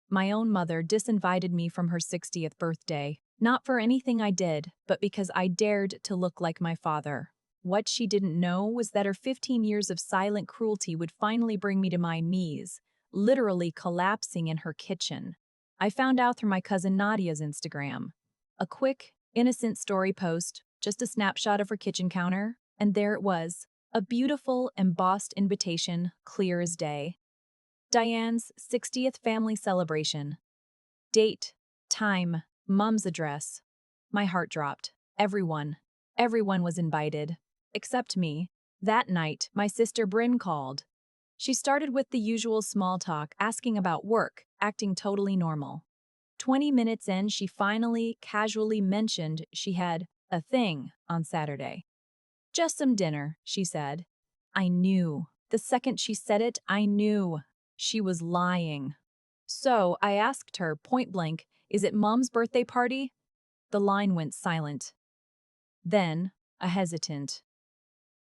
My own mother disinvited me from her 60th birthday, not for anything I did, but because I dared to look like my father. What she didn't know was that her 15 years of silent cruelty would finally bring me to my knees, literally collapsing in her kitchen. I found out through my cousin Nadia's Instagram. A quick, innocent story post, just a snapshot of her kitchen counter, and there it was, a beautiful, embossed invitation, clear as day. Diane's 60th family celebration. Date, time, Mom's address. My heart dropped. Everyone was invited. Except me. That night, my sister Bryn called. She started with the usual small talk, asking about work, acting totally normal. 20 minutes in, she finally, casually mentioned she had a thing on Saturday. Just some dinner, she said. I knew. The second she said it, I knew. She was lying. So I asked her point blank, is it Mom's birthday party? The line went silent. Then, a hesitant.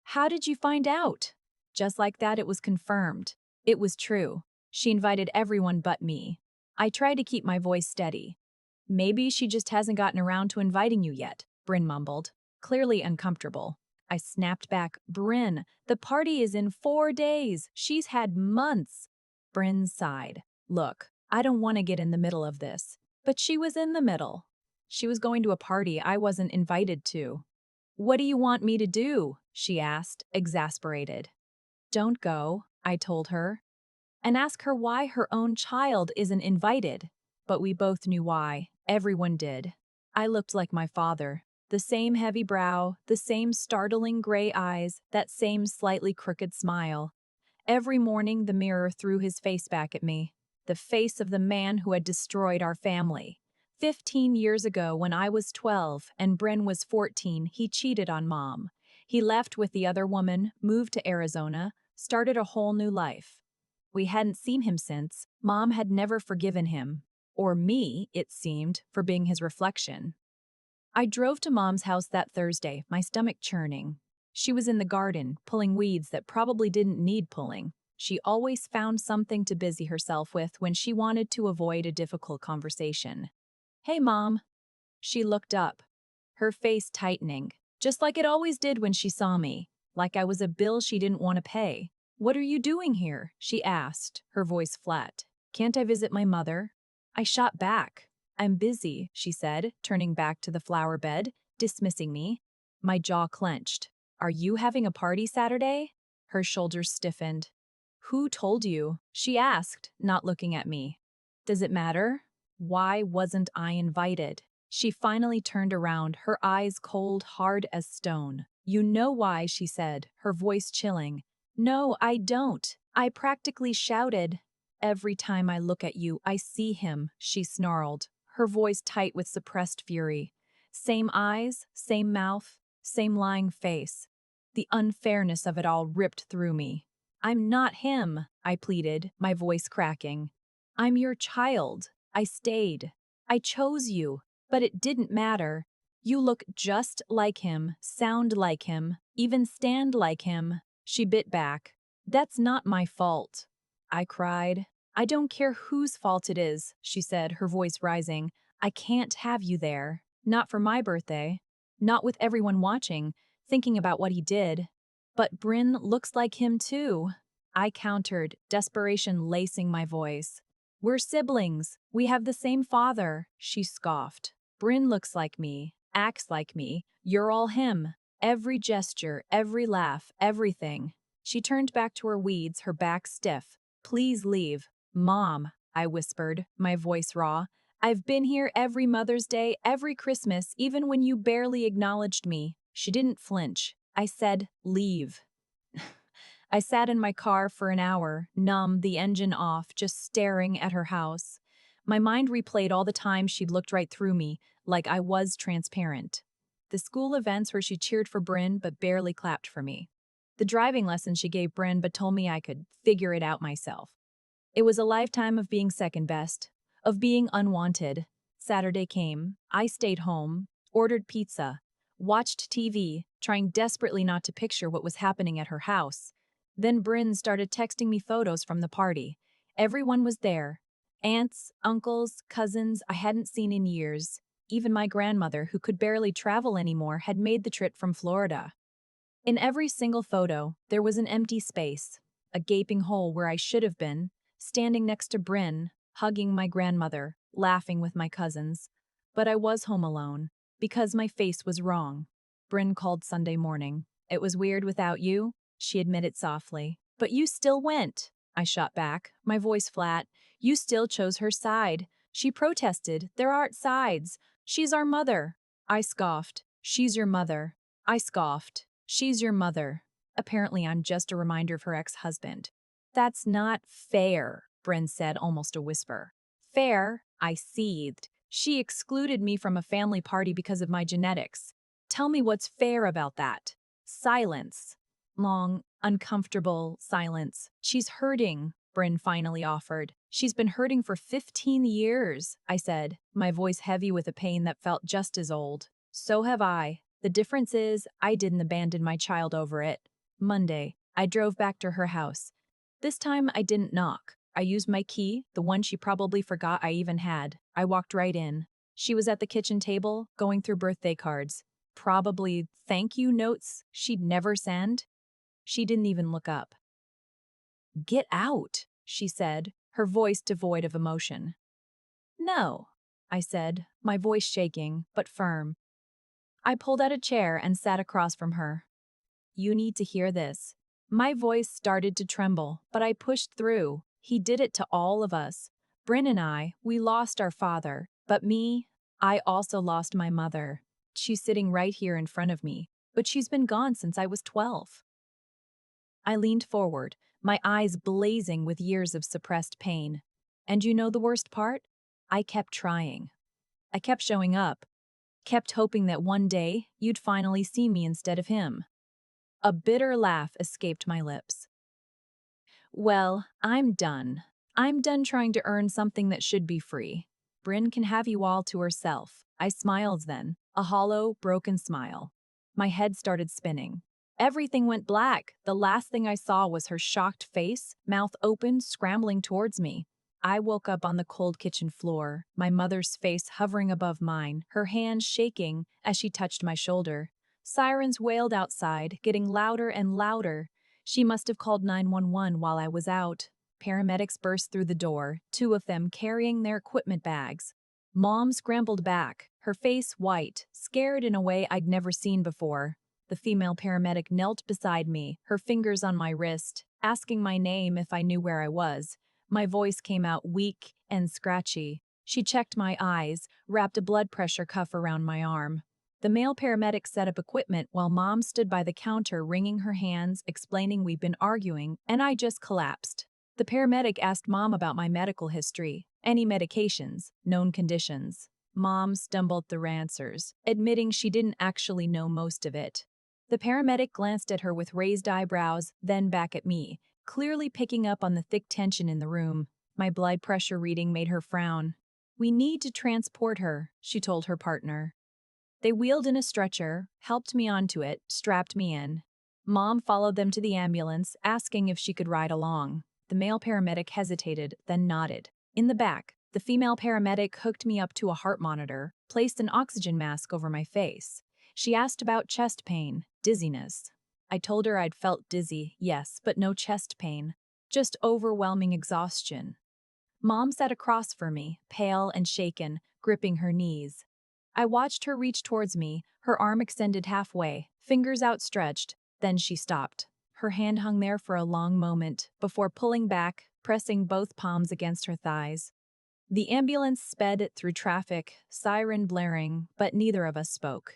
How did you find out? Just like that, it was confirmed. It was true. She invited everyone but me. I tried to keep my voice steady. Maybe she just hasn't gotten around to inviting you yet, Bryn mumbled, clearly uncomfortable. I snapped back, Bryn, the party is in 4 days. She's had months. Bryn sighed. Look, I don't want to get in the middle of this. But she was in the middle. She was going to a party I wasn't invited to. What do you want me to do? She asked, exasperated. Don't go, I told her. And ask her why her own child isn't invited. But we both knew why. Everyone did. I looked like my father. The same heavy brow, the same startling gray eyes, that same slightly crooked smile. Every morning the mirror threw his face back at me. The face of the man who had destroyed our family. 15 years ago, when I was 12 and Bryn was 14, he cheated on Mom. He left with the other woman, moved to Arizona, started a whole new life. We hadn't seen him since. Mom had never forgiven him. Or me, it seemed, for being his reflection. I drove to Mom's house that Thursday, my stomach churning. She was in the garden, pulling weeds that probably didn't need pulling. She always found something to busy herself with when she wanted to avoid a difficult conversation. Hey, Mom. She looked up, her face tightening, just like it always did when she saw me, like I was a bill she didn't want to pay. What are you doing here? She asked, her voice flat. Can't I visit my mother? I shot back. I'm busy, she said, turning back to the flower bed, dismissing me. My jaw clenched. Are you having a party Saturday? Her shoulders stiffened. Who told you? She asked, not looking at me. Does it matter? Why wasn't I invited? She finally turned around, her eyes cold, hard as stone. You know why, she said, her voice chilling. No, I don't. I practically shouted. Every time I look at you, I see him, she snarled, her voice tight with suppressed fury. Same eyes, same mouth, same lying face. The unfairness of it all ripped through me. I'm not him, I pleaded, my voice cracking. I'm your child. I stayed. I chose you, but it didn't matter. You look just like him, sound like him, even stand like him. She bit back. That's not my fault. I cried. I don't care whose fault it is, she said, her voice rising. I can't have you there. Not for my birthday. Not with everyone watching, thinking about what he did. But Bryn looks like him too. I countered, desperation lacing my voice. We're siblings. We have the same father, she scoffed. Bryn looks like me, acts like me. You're all him. Every gesture, every laugh, everything. She turned back to her weeds, her back stiff. Please leave. Mom, I whispered, my voice raw. I've been here every Mother's Day, every Christmas, even when you barely acknowledged me. She didn't flinch. I said, leave. I sat in my car for an hour, numb, the engine off, just staring at her house. My mind replayed all the times she'd looked right through me, like I was transparent. The school events where she cheered for Bryn but barely clapped for me. The driving lessons she gave Bryn but told me I could figure it out myself. It was a lifetime of being second best, of being unwanted. Saturday came. I stayed home, ordered pizza, watched TV, trying desperately not to picture what was happening at her house. Then Bryn started texting me photos from the party. Everyone was there. Aunts, uncles, cousins I hadn't seen in years. Even my grandmother, who could barely travel anymore, had made the trip from Florida. In every single photo, there was an empty space, a gaping hole where I should have been, standing next to Bryn, hugging my grandmother, laughing with my cousins. But I was home alone, because my face was wrong. Bryn called Sunday morning. It was weird without you, she admitted softly. But you still went, I shot back, my voice flat. You still chose her side. She protested. There aren't sides. She's our mother. I scoffed. She's your mother. I scoffed. She's your mother. Apparently, I'm just a reminder of her ex-husband. That's not fair, Bryn said, almost a whisper. Fair? I seethed. She excluded me from a family party because of my genetics. Tell me what's fair about that. Silence. Long, uncomfortable silence. She's hurting, Bryn finally offered. She's been hurting for 15 years, I said, my voice heavy with a pain that felt just as old. So have I. The difference is, I didn't abandon my child over it. Monday, I drove back to her house. This time, I didn't knock. I used my key, the one she probably forgot I even had. I walked right in. She was at the kitchen table, going through birthday cards. Probably thank you notes she'd never send. She didn't even look up. Get out, she said, her voice devoid of emotion. No, I said, my voice shaking, but firm. I pulled out a chair and sat across from her. You need to hear this. My voice started to tremble, but I pushed through. He did it to all of us. Bryn and I, we lost our father. But me, I also lost my mother. She's sitting right here in front of me, but she's been gone since I was 12. I leaned forward, my eyes blazing with years of suppressed pain. And you know the worst part? I kept trying. I kept showing up, kept hoping that one day you'd finally see me instead of him. A bitter laugh escaped my lips. Well, I'm done. I'm done trying to earn something that should be free. Bryn can have you all to herself. I smiled then, a hollow, broken smile. My head started spinning. Everything went black. The last thing I saw was her shocked face, mouth open, scrambling towards me. I woke up on the cold kitchen floor, my mother's face hovering above mine, her hands shaking as she touched my shoulder. Sirens wailed outside, getting louder and louder. She must have called 911 while I was out. Paramedics burst through the door, two of them carrying their equipment bags. Mom scrambled back, her face white, scared in a way I'd never seen before. The female paramedic knelt beside me, her fingers on my wrist, asking my name if I knew where I was. My voice came out weak and scratchy. She checked my eyes, wrapped a blood pressure cuff around my arm. The male paramedic set up equipment while Mom stood by the counter wringing her hands, explaining we'd been arguing, and I just collapsed. The paramedic asked Mom about my medical history, any medications, known conditions. Mom stumbled through answers, admitting she didn't actually know most of it. The paramedic glanced at her with raised eyebrows, then back at me, clearly picking up on the thick tension in the room. My blood pressure reading made her frown. We need to transport her, she told her partner. They wheeled in a stretcher, helped me onto it, strapped me in. Mom followed them to the ambulance, asking if she could ride along. The male paramedic hesitated, then nodded. In the back, the female paramedic hooked me up to a heart monitor, placed an oxygen mask over my face. She asked about chest pain, dizziness. I told her I'd felt dizzy, yes, but no chest pain. Just overwhelming exhaustion. Mom sat across from me, pale and shaken, gripping her knees. I watched her reach towards me, her arm extended halfway, fingers outstretched. Then she stopped. Her hand hung there for a long moment, before pulling back, pressing both palms against her thighs. The ambulance sped through traffic, siren blaring, but neither of us spoke.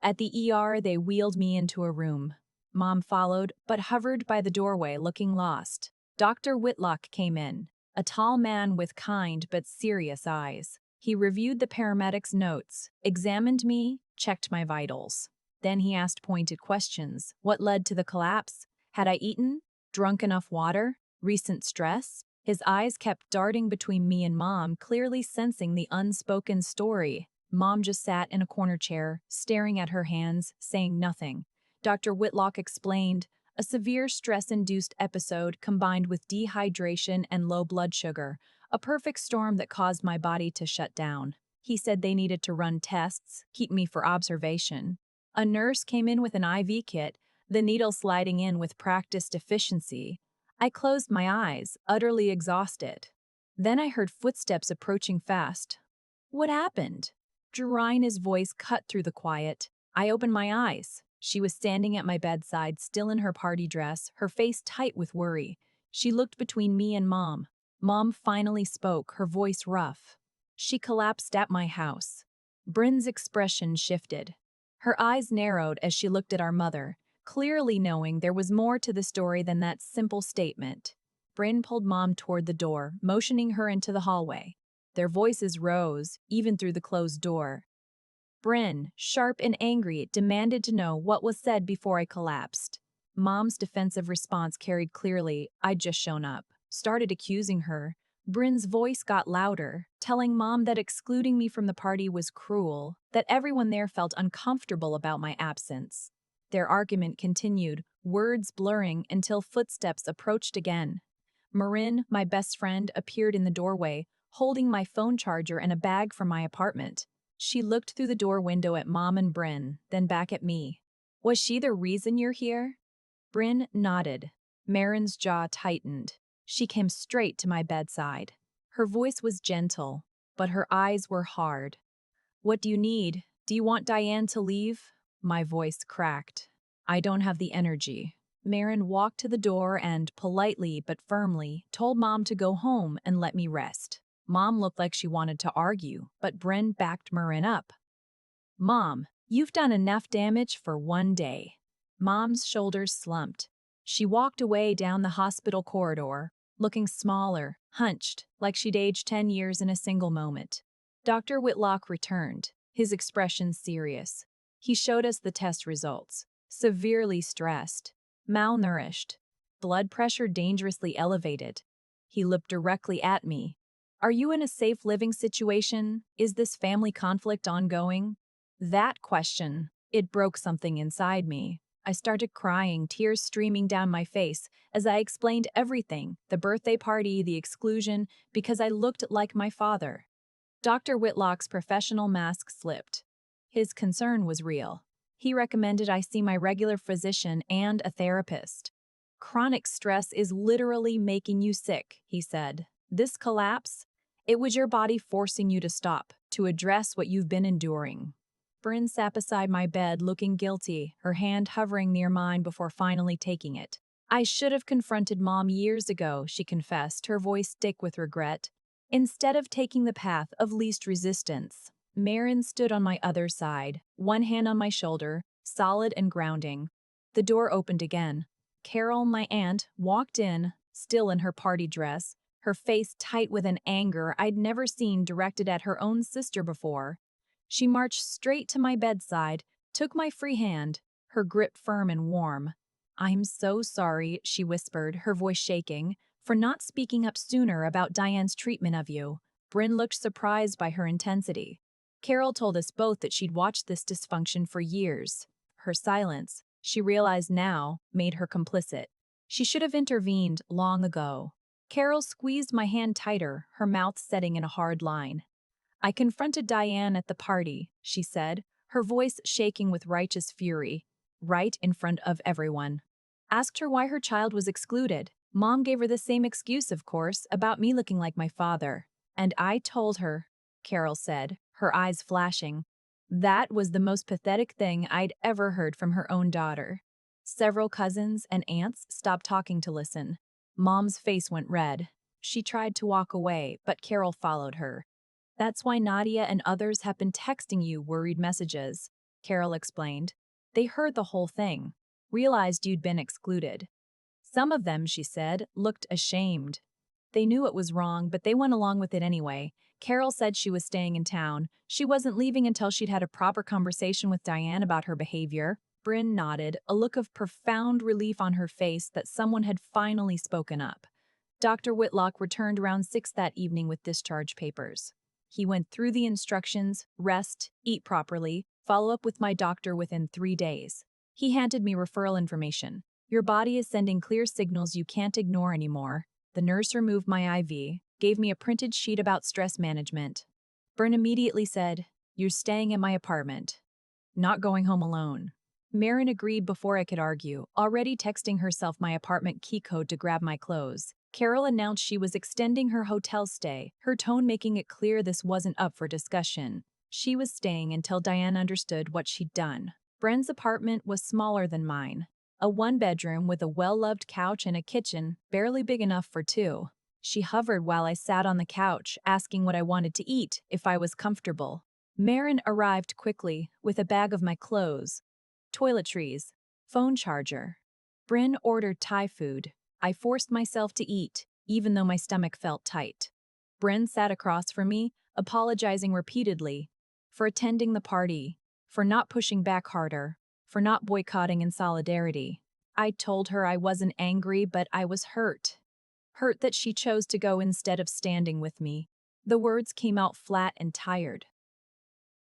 At the ER, they wheeled me into a room. Mom followed, but hovered by the doorway, looking lost. Dr. Whitlock came in, a tall man with kind but serious eyes. He reviewed the paramedic's notes, examined me, checked my vitals. Then he asked pointed questions. What led to the collapse? Had I eaten? Drunk enough water? Recent stress? His eyes kept darting between me and Mom, clearly sensing the unspoken story. Mom just sat in a corner chair, staring at her hands, saying nothing. Dr. Whitlock explained, a severe stress-induced episode combined with dehydration and low blood sugar. A perfect storm that caused my body to shut down. He said they needed to run tests, keep me for observation. A nurse came in with an IV kit, the needle sliding in with practiced efficiency. I closed my eyes, utterly exhausted. Then I heard footsteps approaching fast. What happened? Jarina's voice cut through the quiet. I opened my eyes. She was standing at my bedside, still in her party dress, her face tight with worry. She looked between me and Mom. Mom finally spoke, her voice rough. She collapsed at my house. Bryn's expression shifted. Her eyes narrowed as she looked at our mother, clearly knowing there was more to the story than that simple statement. Bryn pulled Mom toward the door, motioning her into the hallway. Their voices rose, even through the closed door. Bryn, sharp and angry, demanded to know what was said before I collapsed. Mom's defensive response carried clearly, I'd just shown up. Started accusing her. Bryn's voice got louder, telling Mom that excluding me from the party was cruel, that everyone there felt uncomfortable about my absence. Their argument continued, words blurring until footsteps approached again. Marin, my best friend, appeared in the doorway, holding my phone charger and a bag from my apartment. She looked through the door window at Mom and Bryn, then back at me. Was she the reason you're here? Bryn nodded. Marin's jaw tightened. She came straight to my bedside. Her voice was gentle, but her eyes were hard. What do you need? Do you want Diane to leave? My voice cracked. I don't have the energy. Marin walked to the door and, politely but firmly, told Mom to go home and let me rest. Mom looked like she wanted to argue, but Bryn backed Marin up. Mom, you've done enough damage for one day. Mom's shoulders slumped. She walked away down the hospital corridor, looking smaller, hunched, like she'd aged 10 years in a single moment. Dr. Whitlock returned, his expression serious. He showed us the test results. Severely stressed, malnourished, blood pressure dangerously elevated. He looked directly at me. Are you in a safe living situation? Is this family conflict ongoing? That question, it broke something inside me. I started crying, tears streaming down my face, as I explained everything, the birthday party, the exclusion, because I looked like my father. Dr. Whitlock's professional mask slipped. His concern was real. He recommended I see my regular physician and a therapist. Chronic stress is literally making you sick, he said. This collapse? It was your body forcing you to stop, to address what you've been enduring. Bryn sat beside my bed looking guilty, her hand hovering near mine before finally taking it. I should have confronted Mom years ago, she confessed, her voice thick with regret. Instead of taking the path of least resistance. Marin stood on my other side, one hand on my shoulder, solid and grounding. The door opened again. Carol, my aunt, walked in, still in her party dress, her face tight with an anger I'd never seen directed at her own sister before. She marched straight to my bedside, took my free hand, her grip firm and warm. I'm so sorry, she whispered, her voice shaking, for not speaking up sooner about Diane's treatment of you. Bryn looked surprised by her intensity. Carol told us both that she'd watched this dysfunction for years. Her silence, she realized now, made her complicit. She should have intervened long ago. Carol squeezed my hand tighter, her mouth setting in a hard line. I confronted Diane at the party, she said, her voice shaking with righteous fury, right in front of everyone. Asked her why her child was excluded. Mom gave her the same excuse, of course, about me looking like my father. And I told her, Carol said, her eyes flashing. That was the most pathetic thing I'd ever heard from her own daughter. Several cousins and aunts stopped talking to listen. Mom's face went red. She tried to walk away, but Carol followed her. That's why Nadia and others have been texting you worried messages, Carol explained. They heard the whole thing, realized you'd been excluded. Some of them, she said, looked ashamed. They knew it was wrong, but they went along with it anyway. Carol said she was staying in town. She wasn't leaving until she'd had a proper conversation with Diane about her behavior. Bryn nodded, a look of profound relief on her face that someone had finally spoken up. Dr. Whitlock returned around 6 that evening with discharge papers. He went through the instructions, rest, eat properly, follow up with my doctor within 3 days. He handed me referral information. Your body is sending clear signals you can't ignore anymore. The nurse removed my IV. gave me a printed sheet about stress management. Bryn immediately said, "You're staying in my apartment. Not going home alone." Marin agreed before I could argue, already texting herself my apartment key code to grab my clothes. Carol announced she was extending her hotel stay, her tone making it clear this wasn't up for discussion. She was staying until Diane understood what she'd done. Bryn's apartment was smaller than mine. A one-bedroom with a well-loved couch and a kitchen, barely big enough for two. She hovered while I sat on the couch, asking what I wanted to eat, if I was comfortable. Marin arrived quickly, with a bag of my clothes, toiletries, phone charger. Bryn ordered Thai food. I forced myself to eat, even though my stomach felt tight. Bryn sat across from me, apologizing repeatedly for attending the party, for not pushing back harder, for not boycotting in solidarity. I told her I wasn't angry, but I was hurt. Hurt that she chose to go instead of standing with me. The words came out flat and tired.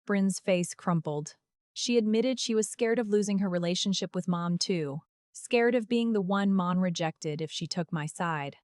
Bryn's face crumpled. She admitted she was scared of losing her relationship with Mom too. Scared of being the one Mom rejected if she took my side.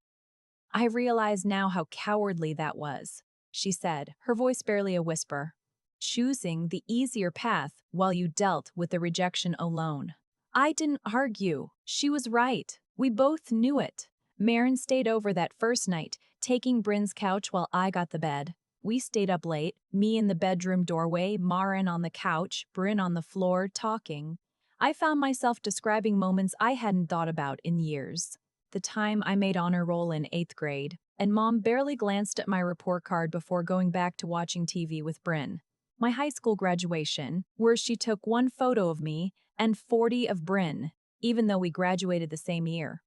"I realize now how cowardly that was," she said, her voice barely a whisper. "Choosing the easier path while you dealt with the rejection alone." I didn't argue. She was right. We both knew it. Marin stayed over that first night, taking Bryn's couch while I got the bed. We stayed up late, me in the bedroom doorway, Marin on the couch, Bryn on the floor, talking. I found myself describing moments I hadn't thought about in years. The time I made honor roll in 8th grade, and Mom barely glanced at my report card before going back to watching TV with Bryn. My high school graduation, where she took one photo of me and 40 of Bryn, even though we graduated the same year.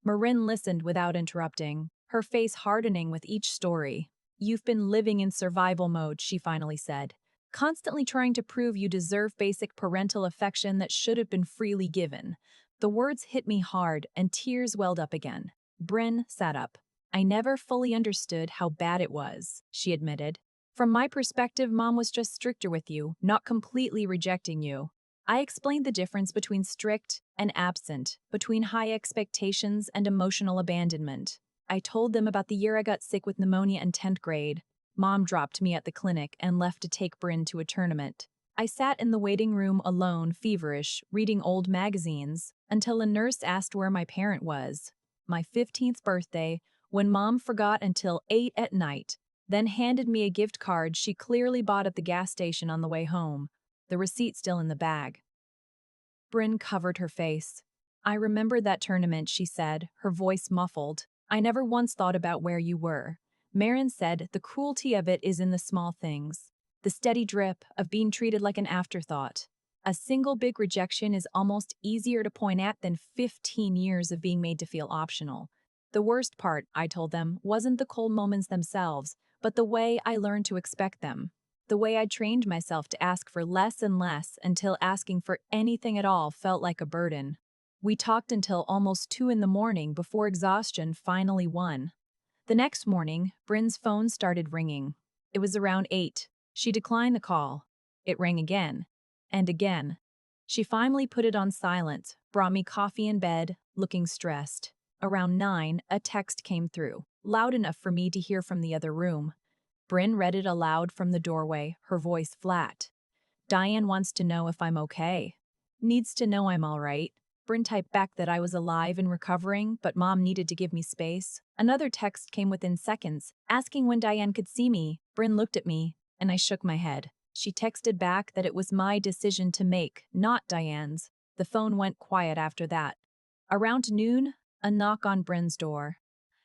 Marin listened without interrupting, her face hardening with each story. "You've been living in survival mode," she finally said, "constantly trying to prove you deserve basic parental affection that should have been freely given." The words hit me hard, and tears welled up again. Bryn sat up. "I never fully understood how bad it was," she admitted. "From my perspective, Mom was just stricter with you, not completely rejecting you." I explained the difference between strict and absent, between high expectations and emotional abandonment. I told them about the year I got sick with pneumonia in 10th grade. Mom dropped me at the clinic and left to take Bryn to a tournament. I sat in the waiting room alone, feverish, reading old magazines, until a nurse asked where my parent was. My 15th birthday, when Mom forgot until 8 at night, then handed me a gift card she clearly bought at the gas station on the way home, the receipt still in the bag. Bryn covered her face. "I remember that tournament," she said, her voice muffled. "I never once thought about where you were." Marin said the cruelty of it is in the small things. The steady drip of being treated like an afterthought. A single big rejection is almost easier to point at than 15 years of being made to feel optional. The worst part, I told them, wasn't the cold moments themselves, but the way I learned to expect them. The way I trained myself to ask for less and less until asking for anything at all felt like a burden. We talked until almost 2 in the morning before exhaustion finally won. The next morning, Bryn's phone started ringing. It was around 8. She declined the call. It rang again. And again. She finally put it on silent, brought me coffee in bed, looking stressed. Around 9, a text came through, loud enough for me to hear from the other room. Bryn read it aloud from the doorway, her voice flat. "Diane wants to know if I'm okay. Needs to know I'm all right." Bryn typed back that I was alive and recovering, but Mom needed to give me space. Another text came within seconds, asking when Diane could see me. Bryn looked at me, and I shook my head. She texted back that it was my decision to make, not Diane's. The phone went quiet after that. Around noon, a knock on Bryn's door.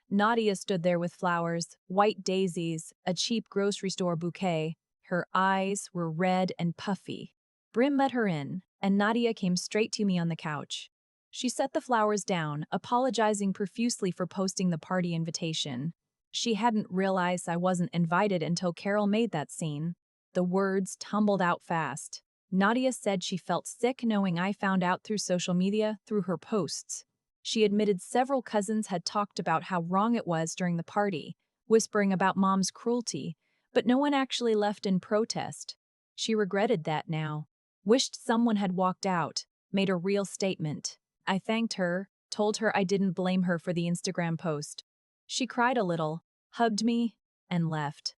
Nadia stood there with flowers, white daisies, a cheap grocery store bouquet. Her eyes were red and puffy. Bryn let her in, and Nadia came straight to me on the couch. She set the flowers down, apologizing profusely for posting the party invitation. She hadn't realized I wasn't invited until Carol made that scene. The words tumbled out fast. Nadia said she felt sick knowing I found out through social media, through her posts. She admitted several cousins had talked about how wrong it was during the party, whispering about Mom's cruelty, but no one actually left in protest. She regretted that now. Wished someone had walked out, made a real statement. I thanked her, told her I didn't blame her for the Instagram post. She cried a little, hugged me, and left.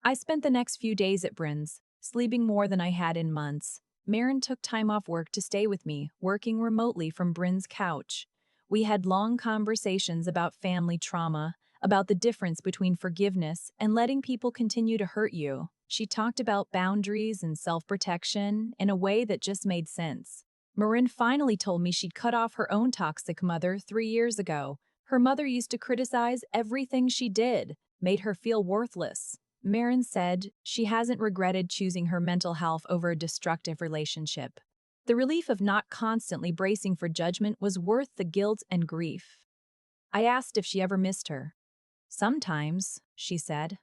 I spent the next few days at Bryn's, sleeping more than I had in months. Marin took time off work to stay with me, working remotely from Bryn's couch. We had long conversations about family trauma, about the difference between forgiveness and letting people continue to hurt you. She talked about boundaries and self-protection in a way that just made sense. Marin finally told me she'd cut off her own toxic mother 3 years ago. Her mother used to criticize everything she did, made her feel worthless. Marin said she hasn't regretted choosing her mental health over a destructive relationship. The relief of not constantly bracing for judgment was worth the guilt and grief. I asked if she ever missed her. Sometimes, she said.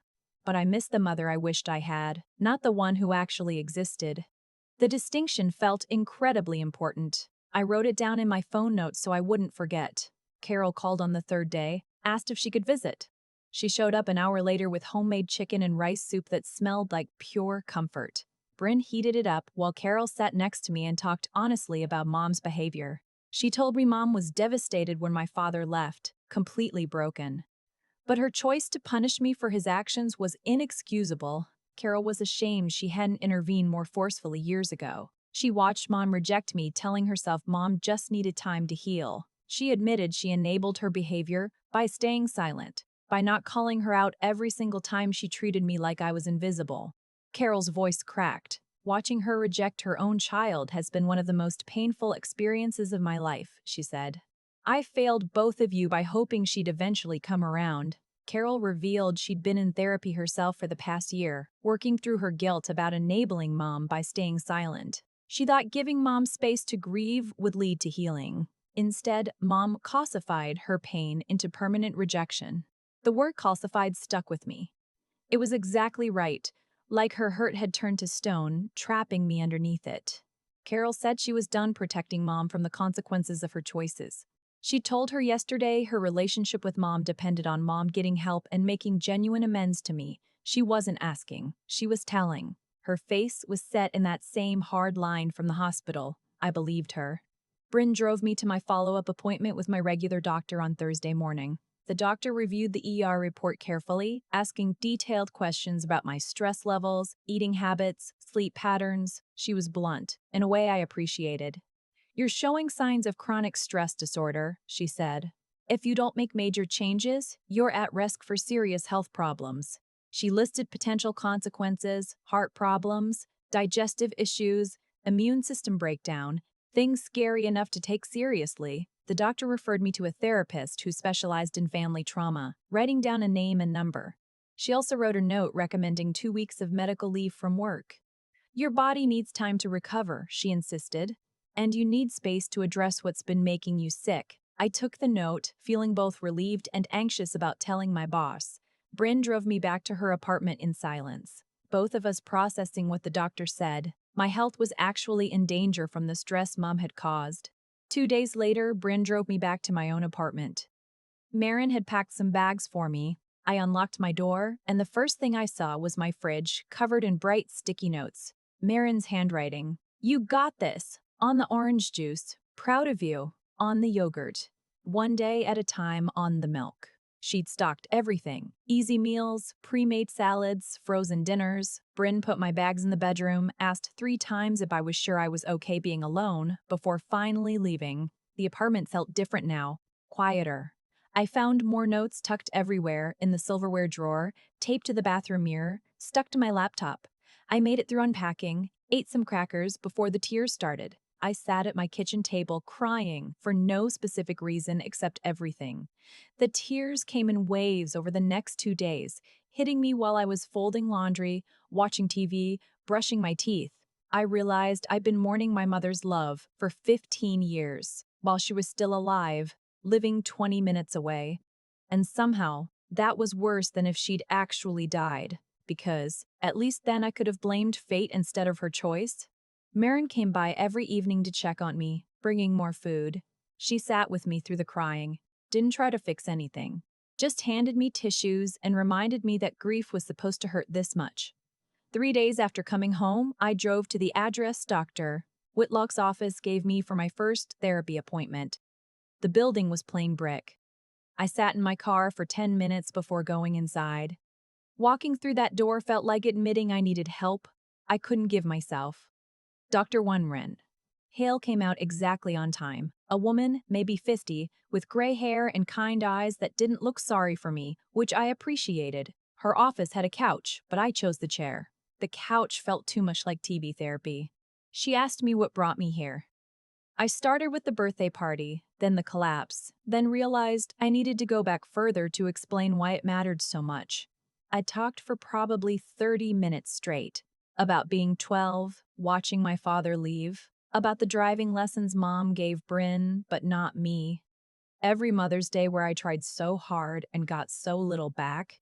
But I miss the mother I wished I had, not the one who actually existed. The distinction felt incredibly important. I wrote it down in my phone notes so I wouldn't forget. Carol called on the third day, asked if she could visit. She showed up an hour later with homemade chicken and rice soup that smelled like pure comfort. Bryn heated it up while Carol sat next to me and talked honestly about Mom's behavior. She told me Mom was devastated when my father left, completely broken. But her choice to punish me for his actions was inexcusable. Carol was ashamed she hadn't intervened more forcefully years ago. She watched Mom reject me, telling herself Mom just needed time to heal. She admitted she enabled her behavior by staying silent, by not calling her out every single time she treated me like I was invisible. Carol's voice cracked. Watching her reject her own child has been one of the most painful experiences of my life, she said. I failed both of you by hoping she'd eventually come around. Carol revealed she'd been in therapy herself for the past year, working through her guilt about enabling Mom by staying silent. She thought giving Mom space to grieve would lead to healing. Instead, Mom calcified her pain into permanent rejection. The word calcified stuck with me. It was exactly right, like her hurt had turned to stone, trapping me underneath it. Carol said she was done protecting Mom from the consequences of her choices. She told her yesterday her relationship with Mom depended on Mom getting help and making genuine amends to me. She wasn't asking, she was telling. Her face was set in that same hard line from the hospital. I believed her. Bryn drove me to my follow-up appointment with my regular doctor on Thursday morning. The doctor reviewed the ER report carefully, asking detailed questions about my stress levels, eating habits, sleep patterns. She was blunt, in a way I appreciated. You're showing signs of chronic stress disorder, she said. If you don't make major changes, you're at risk for serious health problems. She listed potential consequences, heart problems, digestive issues, immune system breakdown, things scary enough to take seriously. The doctor referred me to a therapist who specialized in family trauma, writing down a name and number. She also wrote a note recommending 2 weeks of medical leave from work. Your body needs time to recover, she insisted, and you need space to address what's been making you sick. I took the note, feeling both relieved and anxious about telling my boss. Bryn drove me back to her apartment in silence, both of us processing what the doctor said. My health was actually in danger from the stress Mom had caused. 2 days later, Bryn drove me back to my own apartment. Marin had packed some bags for me. I unlocked my door, and the first thing I saw was my fridge, covered in bright sticky notes. Marin's handwriting. You got this. On the orange juice. Proud of you. On the yogurt. One day at a time on the milk. She'd stocked everything. Easy meals, pre-made salads, frozen dinners. Bryn put my bags in the bedroom, asked 3 times if I was sure I was okay being alone, before finally leaving. The apartment felt different now, quieter. I found more notes tucked everywhere, in the silverware drawer, taped to the bathroom mirror, stuck to my laptop. I made it through unpacking, ate some crackers before the tears started. I sat at my kitchen table crying for no specific reason except everything. The tears came in waves over the next 2 days, hitting me while I was folding laundry, watching TV, brushing my teeth. I realized I'd been mourning my mother's love for 15 years, while she was still alive, living 20 minutes away. And somehow, that was worse than if she'd actually died, because at least then I could have blamed fate instead of her choice. Marin came by every evening to check on me, bringing more food. She sat with me through the crying, didn't try to fix anything, just handed me tissues and reminded me that grief was supposed to hurt this much. 3 days after coming home, I drove to the address Dr. Whitlock's office gave me for my first therapy appointment. The building was plain brick. I sat in my car for 10 minutes before going inside. Walking through that door felt like admitting I needed help I couldn't give myself. Dr. Wunren. Hale came out exactly on time. A woman, maybe 50, with gray hair and kind eyes that didn't look sorry for me, which I appreciated. Her office had a couch, but I chose the chair. The couch felt too much like TV therapy. She asked me what brought me here. I started with the birthday party, then the collapse, then realized I needed to go back further to explain why it mattered so much. I talked for probably 30 minutes straight about being 12, watching my father leave, about the driving lessons mom gave Bryn, but not me. Every Mother's Day where I tried so hard and got so little back.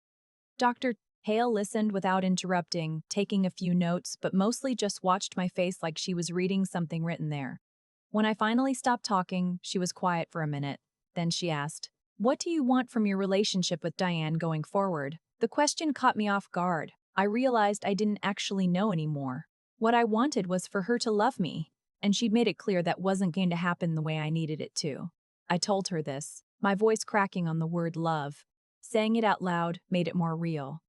Dr. Hale listened without interrupting, taking a few notes, but mostly just watched my face like she was reading something written there. When I finally stopped talking, she was quiet for a minute. Then she asked, "What do you want from your relationship with Diane going forward?" The question caught me off guard. I realized I didn't actually know anymore. What I wanted was for her to love me, and she'd made it clear that wasn't going to happen the way I needed it to. I told her this, my voice cracking on the word love. Saying it out loud made it more real.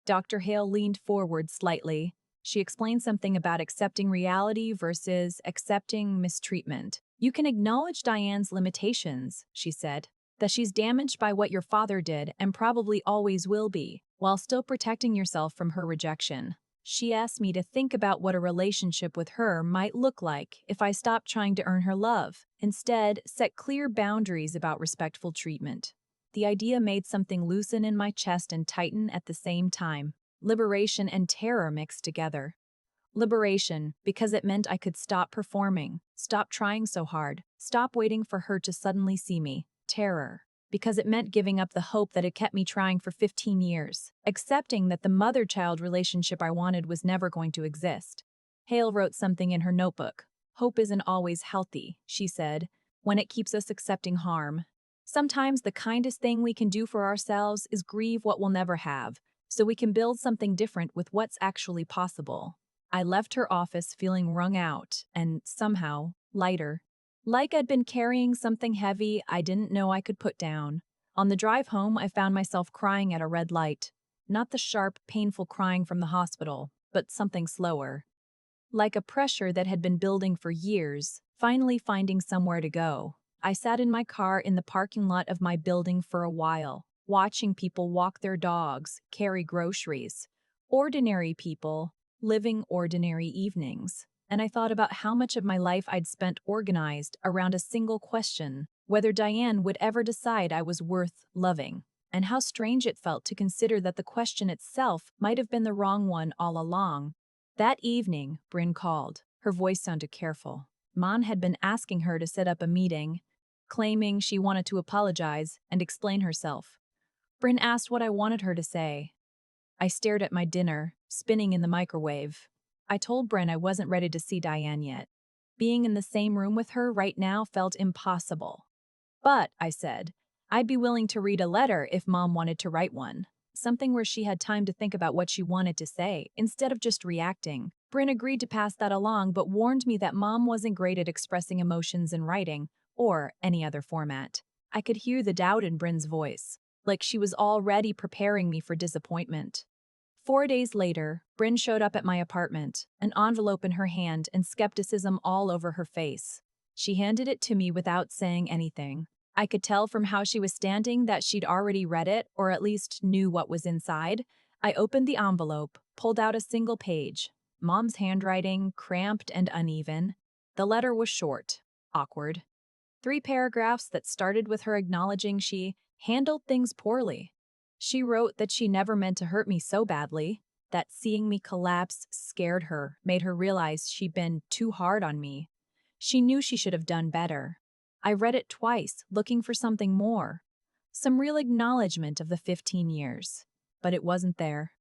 Dr. Hale leaned forward slightly. She explained something about accepting reality versus accepting mistreatment. You can acknowledge Diane's limitations, she said, that she's damaged by what your father did and probably always will be, while still protecting yourself from her rejection. She asked me to think about what a relationship with her might look like if I stopped trying to earn her love. Instead, set clear boundaries about respectful treatment. The idea made something loosen in my chest and tighten at the same time. Liberation and terror mixed together. Liberation, because it meant I could stop performing, stop trying so hard, stop waiting for her to suddenly see me. Terror, because it meant giving up the hope that had kept me trying for 15 years, accepting that the mother-child relationship I wanted was never going to exist. Hale wrote something in her notebook. Hope isn't always healthy, she said, when it keeps us accepting harm. Sometimes the kindest thing we can do for ourselves is grieve what we'll never have, so we can build something different with what's actually possible. I left her office feeling wrung out and, somehow, lighter. Like I'd been carrying something heavy I didn't know I could put down. On the drive home, I found myself crying at a red light. Not the sharp, painful crying from the hospital, but something slower. Like a pressure that had been building for years, finally finding somewhere to go. I sat in my car in the parking lot of my building for a while, watching people walk their dogs, carry groceries. Ordinary people, living ordinary evenings. And I thought about how much of my life I'd spent organized around a single question, whether Diane would ever decide I was worth loving, and how strange it felt to consider that the question itself might have been the wrong one all along. That evening, Bryn called. Her voice sounded careful. Mon had been asking her to set up a meeting, claiming she wanted to apologize and explain herself. Bryn asked what I wanted her to say. I stared at my dinner, spinning in the microwave. I told Bryn I wasn't ready to see Diane yet. Being in the same room with her right now felt impossible. But, I said, I'd be willing to read a letter if Mom wanted to write one. Something where she had time to think about what she wanted to say, instead of just reacting. Bryn agreed to pass that along, but warned me that Mom wasn't great at expressing emotions in writing, or any other format. I could hear the doubt in Bryn's voice, like she was already preparing me for disappointment. 4 days later, Bryn showed up at my apartment, an envelope in her hand and skepticism all over her face. She handed it to me without saying anything. I could tell from how she was standing that she'd already read it, or at least knew what was inside. I opened the envelope, pulled out a single page. Mom's handwriting, cramped and uneven. The letter was short, awkward. 3 paragraphs that started with her acknowledging she handled things poorly. She wrote that she never meant to hurt me so badly, that seeing me collapse scared her, made her realize she'd been too hard on me. She knew she should have done better. I read it twice, looking for something more. Some real acknowledgement of the 15 years. But it wasn't there.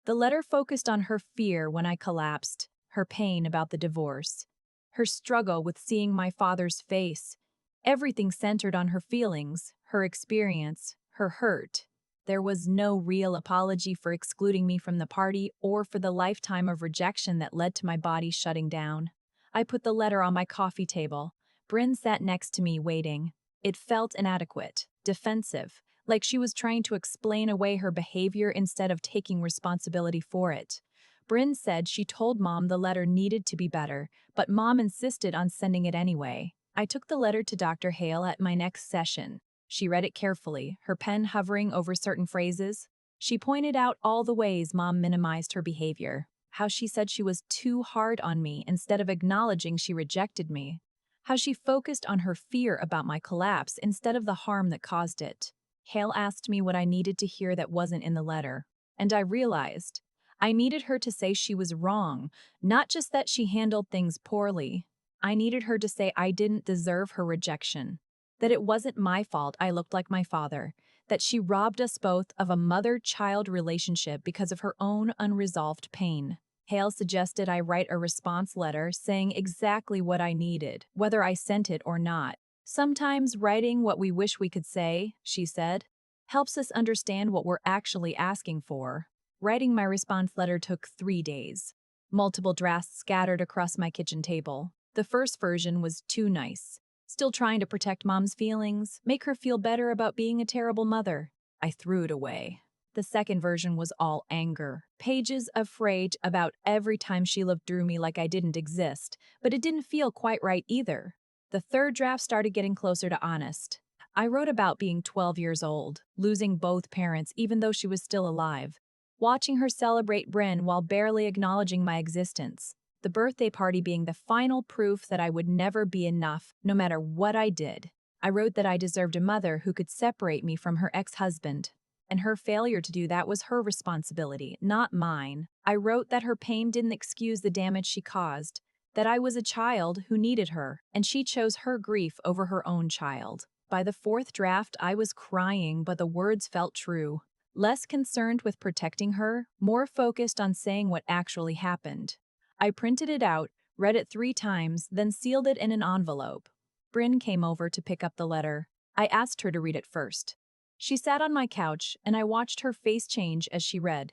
The letter focused on her fear when I collapsed, her pain about the divorce, her struggle with seeing my father's face. Everything centered on her feelings, her experience, her hurt. There was no real apology for excluding me from the party or for the lifetime of rejection that led to my body shutting down. I put the letter on my coffee table. Bryn sat next to me, waiting. It felt inadequate, defensive, like she was trying to explain away her behavior instead of taking responsibility for it. Bryn said she told Mom the letter needed to be better, but Mom insisted on sending it anyway. I took the letter to Dr. Hale at my next session. She read it carefully, her pen hovering over certain phrases. She pointed out all the ways Mom minimized her behavior, how she said she was too hard on me instead of acknowledging she rejected me, how she focused on her fear about my collapse instead of the harm that caused it. Hale asked me what I needed to hear that wasn't in the letter, and I realized I needed her to say she was wrong, not just that she handled things poorly. I needed her to say I didn't deserve her rejection, that it wasn't my fault I looked like my father, that she robbed us both of a mother-child relationship because of her own unresolved pain. Hale suggested I write a response letter saying exactly what I needed, whether I sent it or not. Sometimes writing what we wish we could say, she said, helps us understand what we're actually asking for. Writing my response letter took 3 days. Multiple drafts scattered across my kitchen table. The first version was too nice. Still trying to protect Mom's feelings, make her feel better about being a terrible mother. I threw it away. The second version was all anger. Pages of rage about every time she lived through me like I didn't exist, but it didn't feel quite right either. The third draft started getting closer to honest. I wrote about being 12 years old, losing both parents even though she was still alive, watching her celebrate Bryn while barely acknowledging my existence, the birthday party being the final proof that I would never be enough, no matter what I did. I wrote that I deserved a mother who could separate me from her ex-husband, and her failure to do that was her responsibility, not mine. I wrote that her pain didn't excuse the damage she caused, that I was a child who needed her, and she chose her grief over her own child. By the fourth draft, I was crying, but the words felt true. Less concerned with protecting her, more focused on saying what actually happened. I printed it out, read it 3 times, then sealed it in an envelope. Bryn came over to pick up the letter. I asked her to read it first. She sat on my couch, and I watched her face change as she read.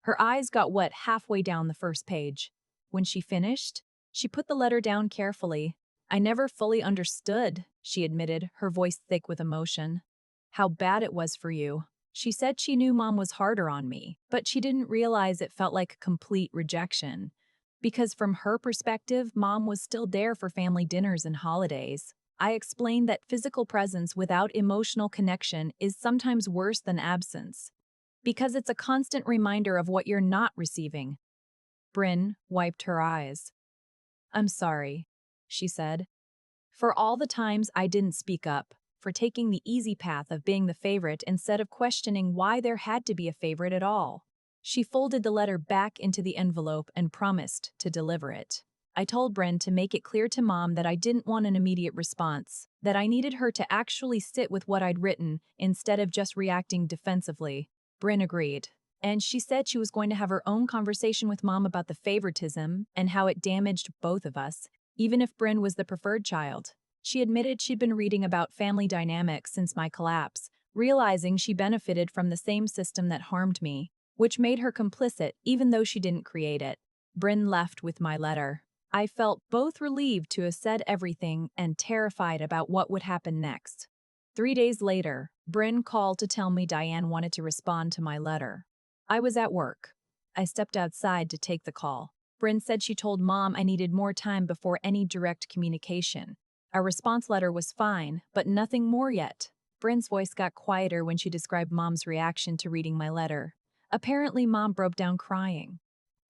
Her eyes got wet halfway down the first page. When she finished, she put the letter down carefully. I never fully understood, she admitted, her voice thick with emotion. How bad it was for you. She said she knew Mom was harder on me, but she didn't realize it felt like complete rejection. Because from her perspective, Mom was still there for family dinners and holidays. I explained that physical presence without emotional connection is sometimes worse than absence, because it's a constant reminder of what you're not receiving. Bryn wiped her eyes. I'm sorry, she said, for all the times I didn't speak up, for taking the easy path of being the favorite instead of questioning why there had to be a favorite at all. She folded the letter back into the envelope and promised to deliver it. I told Bryn to make it clear to Mom that I didn't want an immediate response, that I needed her to actually sit with what I'd written instead of just reacting defensively. Bryn agreed, and she said she was going to have her own conversation with Mom about the favoritism and how it damaged both of us, even if Bryn was the preferred child. She admitted she'd been reading about family dynamics since my collapse, realizing she benefited from the same system that harmed me, which made her complicit even though she didn't create it. Bryn left with my letter. I felt both relieved to have said everything and terrified about what would happen next. 3 days later, Bryn called to tell me Diane wanted to respond to my letter. I was at work. I stepped outside to take the call. Bryn said she told Mom I needed more time before any direct communication. Our response letter was fine, but nothing more yet. Bryn's voice got quieter when she described Mom's reaction to reading my letter. Apparently, Mom broke down crying.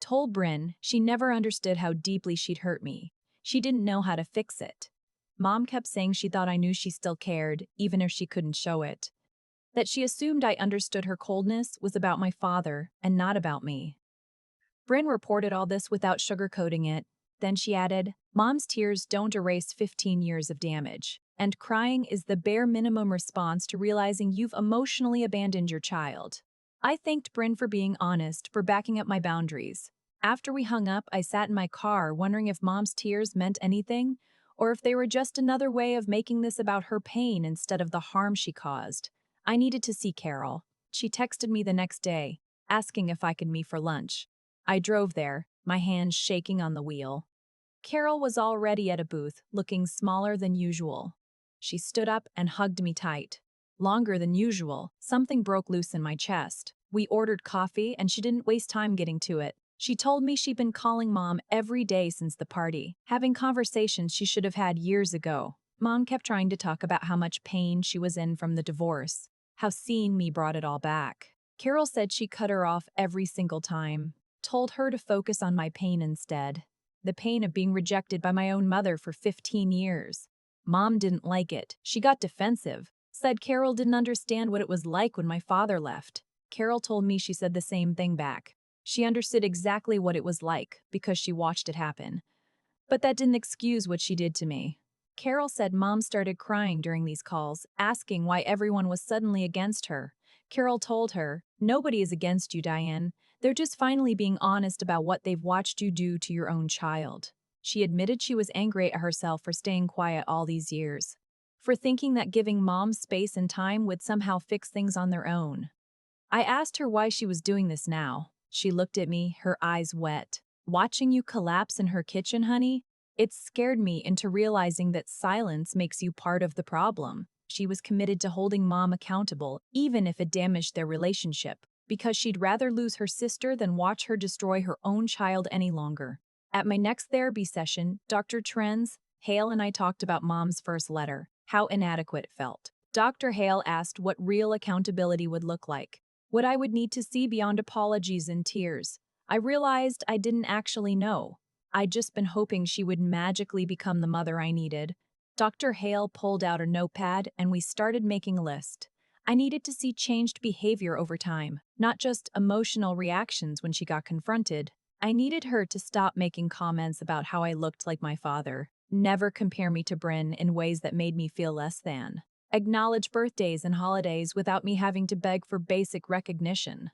Told Bryn she never understood how deeply she'd hurt me. She didn't know how to fix it. Mom kept saying she thought I knew she still cared, even if she couldn't show it. That she assumed I understood her coldness was about my father and not about me. Bryn reported all this without sugarcoating it. Then she added, Mom's tears don't erase 15 years of damage, and crying is the bare minimum response to realizing you've emotionally abandoned your child. I thanked Bryn for being honest, for backing up my boundaries. After we hung up, I sat in my car wondering if Mom's tears meant anything, or if they were just another way of making this about her pain instead of the harm she caused. I needed to see Carol. She texted me the next day, asking if I could meet for lunch. I drove there, my hands shaking on the wheel. Carol was already at a booth, looking smaller than usual. She stood up and hugged me tight. longer than usual. Something broke loose in my chest. We ordered coffee and she didn't waste time getting to it. She told me she'd been calling Mom every day since the party, having conversations she should have had years ago. Mom kept trying to talk about how much pain she was in from the divorce, how seeing me brought it all back. Carol said she cut her off every single time, told her to focus on my pain instead. The pain of being rejected by my own mother for 15 years. Mom didn't like it. She got defensive, said Carol didn't understand what it was like when my father left. Carol told me she said the same thing back. She understood exactly what it was like because she watched it happen. But that didn't excuse what she did to me. Carol said Mom started crying during these calls, asking why everyone was suddenly against her. Carol told her, "Nobody is against you, Diane. They're just finally being honest about what they've watched you do to your own child." She admitted she was angry at herself for staying quiet all these years, for thinking that giving Mom space and time would somehow fix things on their own. I asked her why she was doing this now. She looked at me, her eyes wet. "Watching you collapse in her kitchen, honey? It scared me into realizing that silence makes you part of the problem." She was committed to holding Mom accountable, even if it damaged their relationship, because she'd rather lose her sister than watch her destroy her own child any longer. At my next therapy session, Dr. Trends, Hale and I talked about Mom's first letter, how inadequate it felt. Dr. Hale asked what real accountability would look like, what I would need to see beyond apologies and tears. I realized I didn't actually know. I'd just been hoping she would magically become the mother I needed. Dr. Hale pulled out a notepad and we started making a list. I needed to see changed behavior over time, not just emotional reactions when she got confronted. I needed her to stop making comments about how I looked like my father, never compare me to Bryn in ways that made me feel less than, acknowledge birthdays and holidays without me having to beg for basic recognition.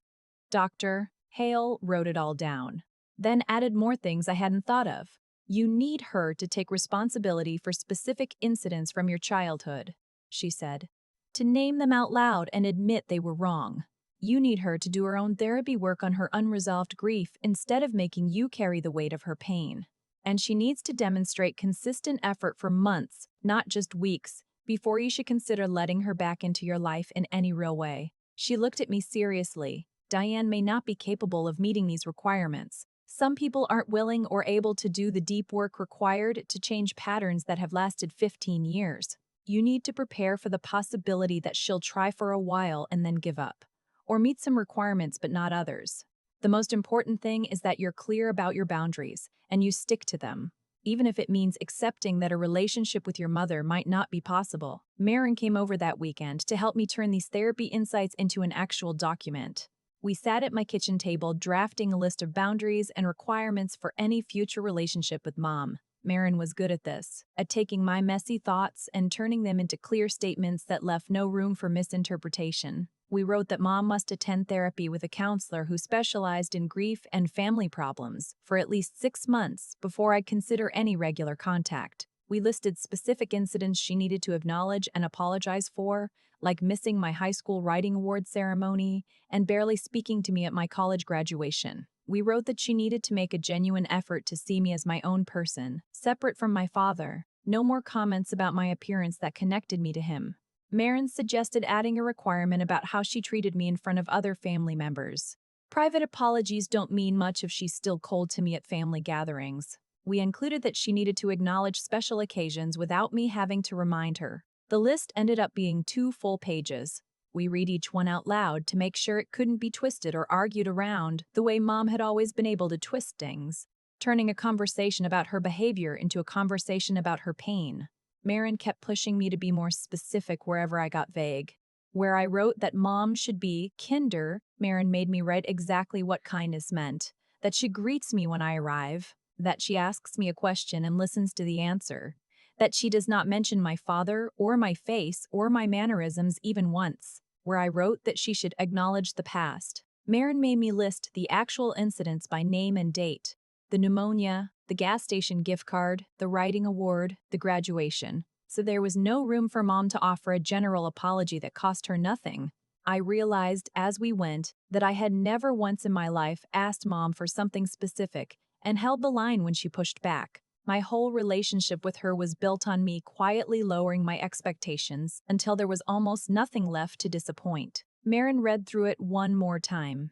Dr. Hale wrote it all down, then added more things I hadn't thought of. "You need her to take responsibility for specific incidents from your childhood," she said, "to name them out loud and admit they were wrong. You need her to do her own therapy work on her unresolved grief instead of making you carry the weight of her pain. And she needs to demonstrate consistent effort for months, not just weeks, before you should consider letting her back into your life in any real way." She looked at me seriously. "Diane may not be capable of meeting these requirements. Some people aren't willing or able to do the deep work required to change patterns that have lasted 15 years. You need to prepare for the possibility that she'll try for a while and then give up, or meet some requirements but not others. The most important thing is that you're clear about your boundaries and you stick to them, even if it means accepting that a relationship with your mother might not be possible." Maren came over that weekend to help me turn these therapy insights into an actual document. We sat at my kitchen table drafting a list of boundaries and requirements for any future relationship with Mom. Maren was good at this, at taking my messy thoughts and turning them into clear statements that left no room for misinterpretation. We wrote that Mom must attend therapy with a counselor who specialized in grief and family problems for at least 6 months before I'd consider any regular contact. We listed specific incidents she needed to acknowledge and apologize for, like missing my high school writing award ceremony and barely speaking to me at my college graduation. We wrote that she needed to make a genuine effort to see me as my own person, separate from my father. No more comments about my appearance that connected me to him. Maren suggested adding a requirement about how she treated me in front of other family members. Private apologies don't mean much if she's still cold to me at family gatherings. We included that she needed to acknowledge special occasions without me having to remind her. The list ended up being 2 full pages. We read each one out loud to make sure it couldn't be twisted or argued around the way Mom had always been able to twist things, turning a conversation about her behavior into a conversation about her pain. Maren kept pushing me to be more specific wherever I got vague. Where I wrote that Mom should be kinder, Maren made me write exactly what kindness meant, that she greets me when I arrive, that she asks me a question and listens to the answer, that she does not mention my father or my face or my mannerisms even once. Where I wrote that she should acknowledge the past, Maren made me list the actual incidents by name and date: the pneumonia, the gas station gift card, the writing award, the graduation. So there was no room for Mom to offer a general apology that cost her nothing. I realized as we went that I had never once in my life asked Mom for something specific and held the line when she pushed back. My whole relationship with her was built on me quietly lowering my expectations until there was almost nothing left to disappoint. Marin read through it one more time.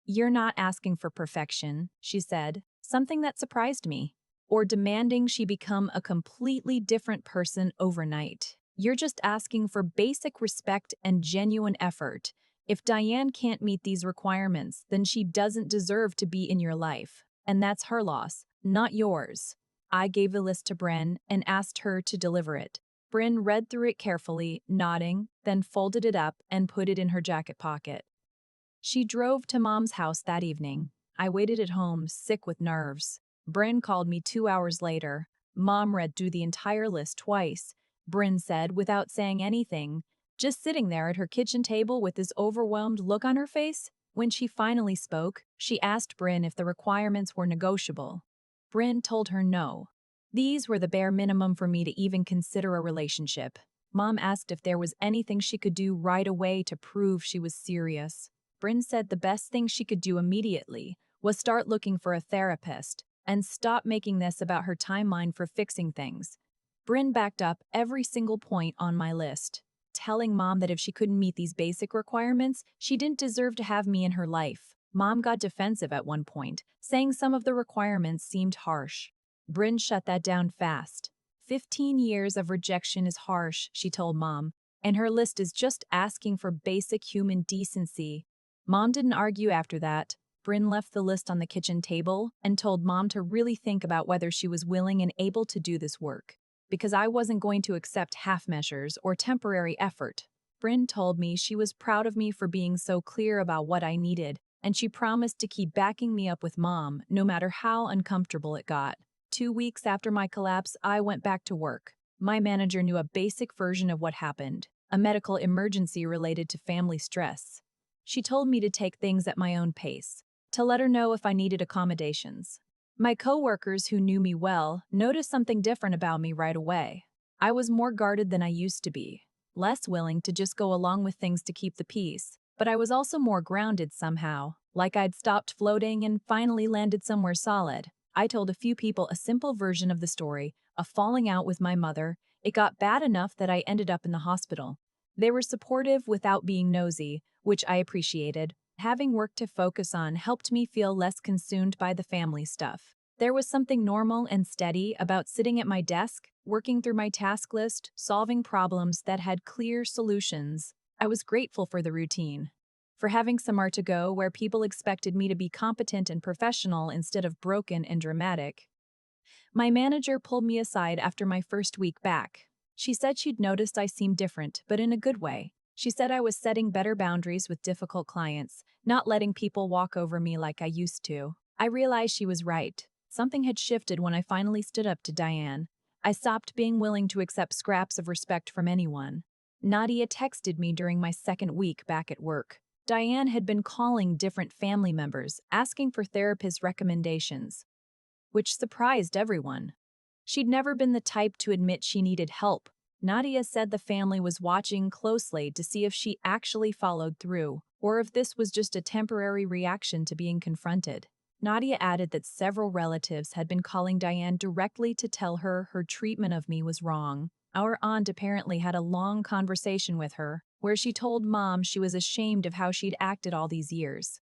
"You're not asking for perfection," she said, something that surprised me, "or demanding she become a completely different person overnight. You're just asking for basic respect and genuine effort. If Diane can't meet these requirements, then she doesn't deserve to be in your life. And that's her loss, not yours." I gave the list to Bryn and asked her to deliver it. Bryn read through it carefully, nodding, then folded it up and put it in her jacket pocket. She drove to Mom's house that evening. I waited at home, sick with nerves. Bryn called me 2 hours later. Mom read through the entire list twice, Bryn said without saying anything, just sitting there at her kitchen table with this overwhelmed look on her face. When she finally spoke, she asked Bryn if the requirements were negotiable. Bryn told her no. These were the bare minimum for me to even consider a relationship. Mom asked if there was anything she could do right away to prove she was serious. Bryn said the best thing she could do immediately was start looking for a therapist and stop making this about her timeline for fixing things. Bryn backed up every single point on my list, telling Mom that if she couldn't meet these basic requirements, she didn't deserve to have me in her life. Mom got defensive at one point, saying some of the requirements seemed harsh. Bryn shut that down fast. 15 years of rejection is harsh, she told Mom, and her list is just asking for basic human decency. Mom didn't argue after that. Bryn left the list on the kitchen table and told Mom to really think about whether she was willing and able to do this work, because I wasn't going to accept half measures or temporary effort. Bryn told me she was proud of me for being so clear about what I needed, and she promised to keep backing me up with Mom, no matter how uncomfortable it got. 2 weeks after my collapse, I went back to work. My manager knew a basic version of what happened, a medical emergency related to family stress. She told me to take things at my own pace, to let her know if I needed accommodations. My coworkers who knew me well noticed something different about me right away. I was more guarded than I used to be, less willing to just go along with things to keep the peace. But I was also more grounded somehow, like I'd stopped floating and finally landed somewhere solid. I told a few people a simple version of the story, a falling out with my mother. It got bad enough that I ended up in the hospital. They were supportive without being nosy, which I appreciated. Having work to focus on helped me feel less consumed by the family stuff. There was something normal and steady about sitting at my desk, working through my task list, solving problems that had clear solutions. I was grateful for the routine, for having somewhere to go where people expected me to be competent and professional instead of broken and dramatic. My manager pulled me aside after my first week back. She said she'd noticed I seemed different, but in a good way. She said I was setting better boundaries with difficult clients, not letting people walk over me like I used to. I realized she was right. Something had shifted when I finally stood up to Diane. I stopped being willing to accept scraps of respect from anyone. Nadia texted me during my second week back at work. Diane had been calling different family members, asking for therapist recommendations, which surprised everyone. She'd never been the type to admit she needed help. Nadia said the family was watching closely to see if she actually followed through, or if this was just a temporary reaction to being confronted. Nadia added that several relatives had been calling Diane directly to tell her her treatment of me was wrong. Our aunt apparently had a long conversation with her, where she told Mom she was ashamed of how she'd acted all these years.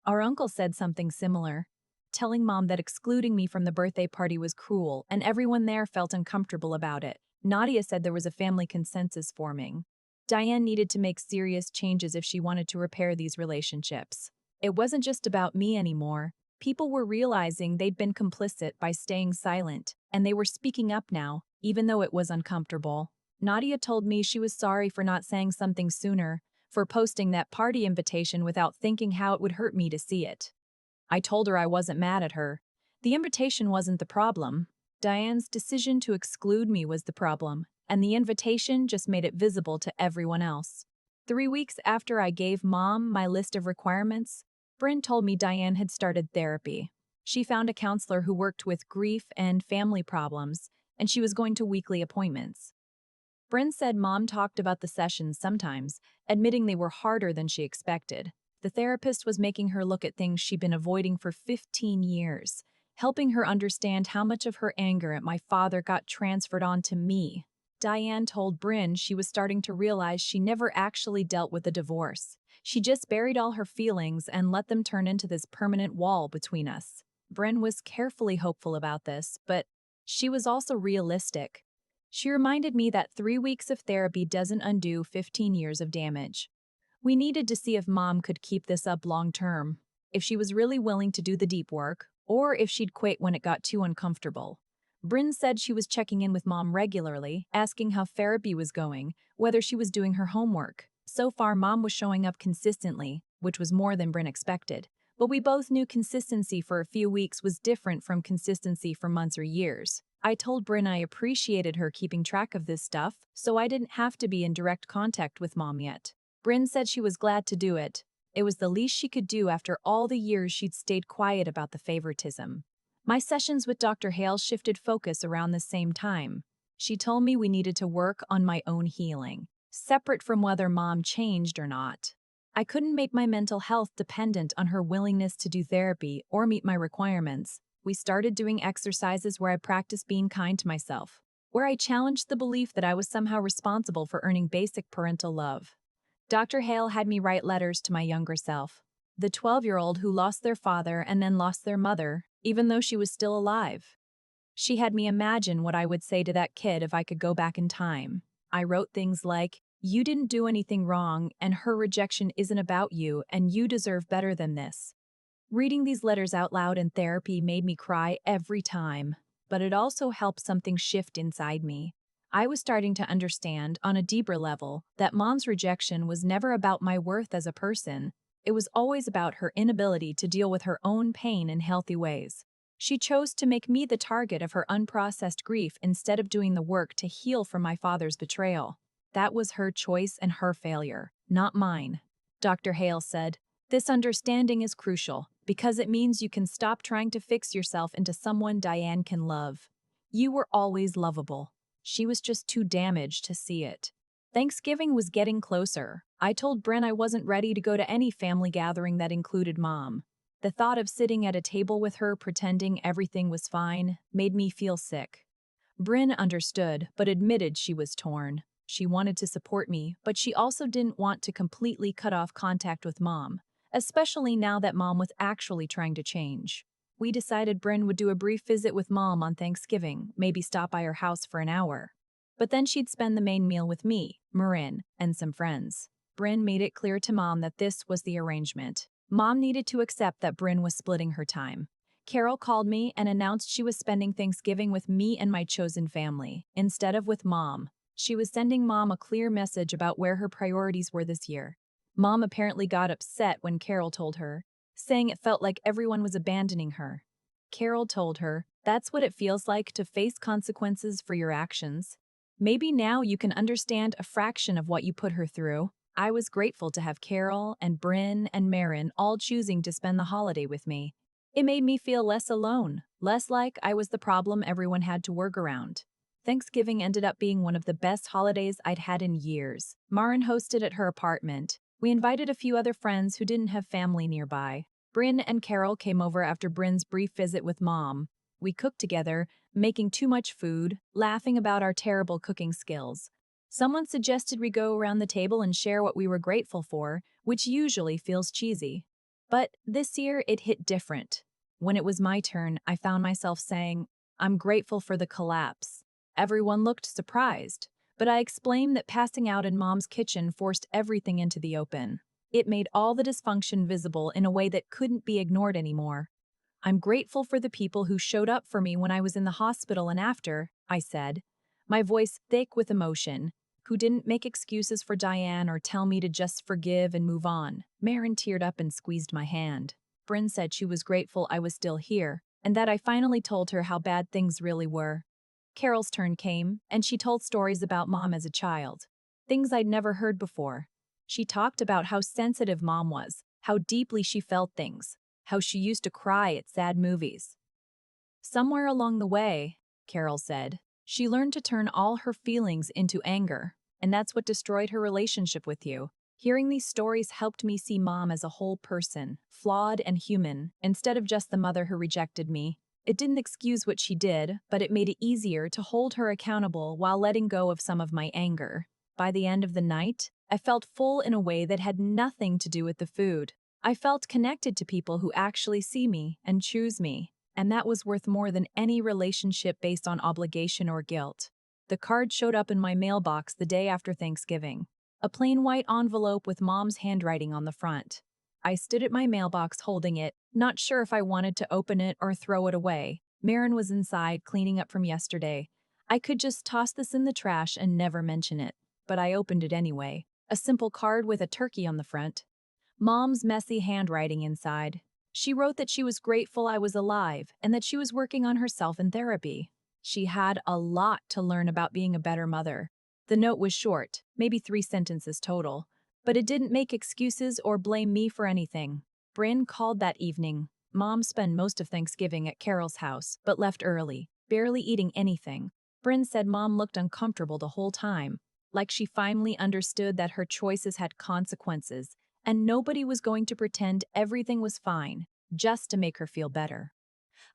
Our uncle said something similar, telling Mom that excluding me from the birthday party was cruel, and everyone there felt uncomfortable about it. Nadia said there was a family consensus forming. Diane needed to make serious changes if she wanted to repair these relationships. It wasn't just about me anymore. People were realizing they'd been complicit by staying silent, and they were speaking up now, even though it was uncomfortable. Nadia told me she was sorry for not saying something sooner, for posting that party invitation without thinking how it would hurt me to see it. I told her I wasn't mad at her. The invitation wasn't the problem. Diane's decision to exclude me was the problem, and the invitation just made it visible to everyone else. 3 weeks after I gave Mom my list of requirements, Bryn told me Diane had started therapy. She found a counselor who worked with grief and family problems, and she was going to weekly appointments. Bryn said Mom talked about the sessions sometimes, admitting they were harder than she expected. The therapist was making her look at things she'd been avoiding for 15 years, helping her understand how much of her anger at my father got transferred onto me. Diane told Bryn she was starting to realize she never actually dealt with a divorce. She just buried all her feelings and let them turn into this permanent wall between us. Bryn was carefully hopeful about this, but she was also realistic. She reminded me that 3 weeks of therapy doesn't undo 15 years of damage. We needed to see if Mom could keep this up long term, if she was really willing to do the deep work, or if she'd quit when it got too uncomfortable. Bryn said she was checking in with Mom regularly, asking how therapy was going, whether she was doing her homework. So far, Mom was showing up consistently, which was more than Bryn expected. But we both knew consistency for a few weeks was different from consistency for months or years. I told Bryn I appreciated her keeping track of this stuff, so I didn't have to be in direct contact with Mom yet. Bryn said she was glad to do it. It was the least she could do after all the years she'd stayed quiet about the favoritism. My sessions with Dr. Hale shifted focus around the same time. She told me we needed to work on my own healing, separate from whether Mom changed or not. I couldn't make my mental health dependent on her willingness to do therapy or meet my requirements. We started doing exercises where I practiced being kind to myself, where I challenged the belief that I was somehow responsible for earning basic parental love. Dr. Hale had me write letters to my younger self, the 12-year-old who lost their father and then lost their mother, even though she was still alive. She had me imagine what I would say to that kid if I could go back in time. I wrote things like, "You didn't do anything wrong, and her rejection isn't about you, and you deserve better than this." Reading these letters out loud in therapy made me cry every time, but it also helped something shift inside me. I was starting to understand, on a deeper level, that Mom's rejection was never about my worth as a person. It was always about her inability to deal with her own pain in healthy ways. She chose to make me the target of her unprocessed grief instead of doing the work to heal from my father's betrayal. That was her choice and her failure, not mine. Dr. Hale said, "This understanding is crucial because it means you can stop trying to fix yourself into someone Diane can love. You were always lovable. She was just too damaged to see it." Thanksgiving was getting closer. I told Bryn I wasn't ready to go to any family gathering that included Mom. The thought of sitting at a table with her pretending everything was fine made me feel sick. Bryn understood, but admitted she was torn. She wanted to support me, but she also didn't want to completely cut off contact with Mom, especially now that Mom was actually trying to change. We decided Bryn would do a brief visit with Mom on Thanksgiving, maybe stop by her house for an hour. But then she'd spend the main meal with me, Marin, and some friends. Bryn made it clear to Mom that this was the arrangement. Mom needed to accept that Bryn was splitting her time. Carol called me and announced she was spending Thanksgiving with me and my chosen family, instead of with Mom. She was sending Mom a clear message about where her priorities were this year. Mom apparently got upset when Carol told her, saying it felt like everyone was abandoning her. Carol told her, "That's what it feels like to face consequences for your actions. Maybe now you can understand a fraction of what you put her through." I was grateful to have Carol and Bryn and Marin all choosing to spend the holiday with me. It made me feel less alone, less like I was the problem everyone had to work around. Thanksgiving ended up being one of the best holidays I'd had in years. Marin hosted at her apartment. We invited a few other friends who didn't have family nearby. Bryn and Carol came over after Bryn's brief visit with Mom. We cooked together, making too much food, laughing about our terrible cooking skills. Someone suggested we go around the table and share what we were grateful for, which usually feels cheesy. But this year it hit different. When it was my turn, I found myself saying, "I'm grateful for the collapse." Everyone looked surprised, but I explained that passing out in Mom's kitchen forced everything into the open. It made all the dysfunction visible in a way that couldn't be ignored anymore. "I'm grateful for the people who showed up for me when I was in the hospital and after," I said, my voice thick with emotion, "who didn't make excuses for Diane or tell me to just forgive and move on." Marin teared up and squeezed my hand. Bryn said she was grateful I was still here, and that I finally told her how bad things really were. Carol's turn came, and she told stories about Mom as a child, things I'd never heard before. She talked about how sensitive Mom was, how deeply she felt things, how she used to cry at sad movies. "Somewhere along the way," Carol said, "she learned to turn all her feelings into anger, and that's what destroyed her relationship with you." Hearing these stories helped me see Mom as a whole person, flawed and human, instead of just the mother who rejected me. It didn't excuse what she did, but it made it easier to hold her accountable while letting go of some of my anger. By the end of the night, I felt full in a way that had nothing to do with the food. I felt connected to people who actually see me and choose me, and that was worth more than any relationship based on obligation or guilt. The card showed up in my mailbox the day after Thanksgiving. A plain white envelope with Mom's handwriting on the front. I stood at my mailbox holding it, not sure if I wanted to open it or throw it away. Marin was inside cleaning up from yesterday. I could just toss this in the trash and never mention it, but I opened it anyway. A simple card with a turkey on the front. Mom's messy handwriting inside. She wrote that she was grateful I was alive and that she was working on herself in therapy. She had a lot to learn about being a better mother. The note was short, maybe 3 sentences total, but it didn't make excuses or blame me for anything. Bryn called that evening. Mom spent most of Thanksgiving at Carol's house, but left early, barely eating anything. Bryn said Mom looked uncomfortable the whole time, like she finally understood that her choices had consequences, and nobody was going to pretend everything was fine, just to make her feel better.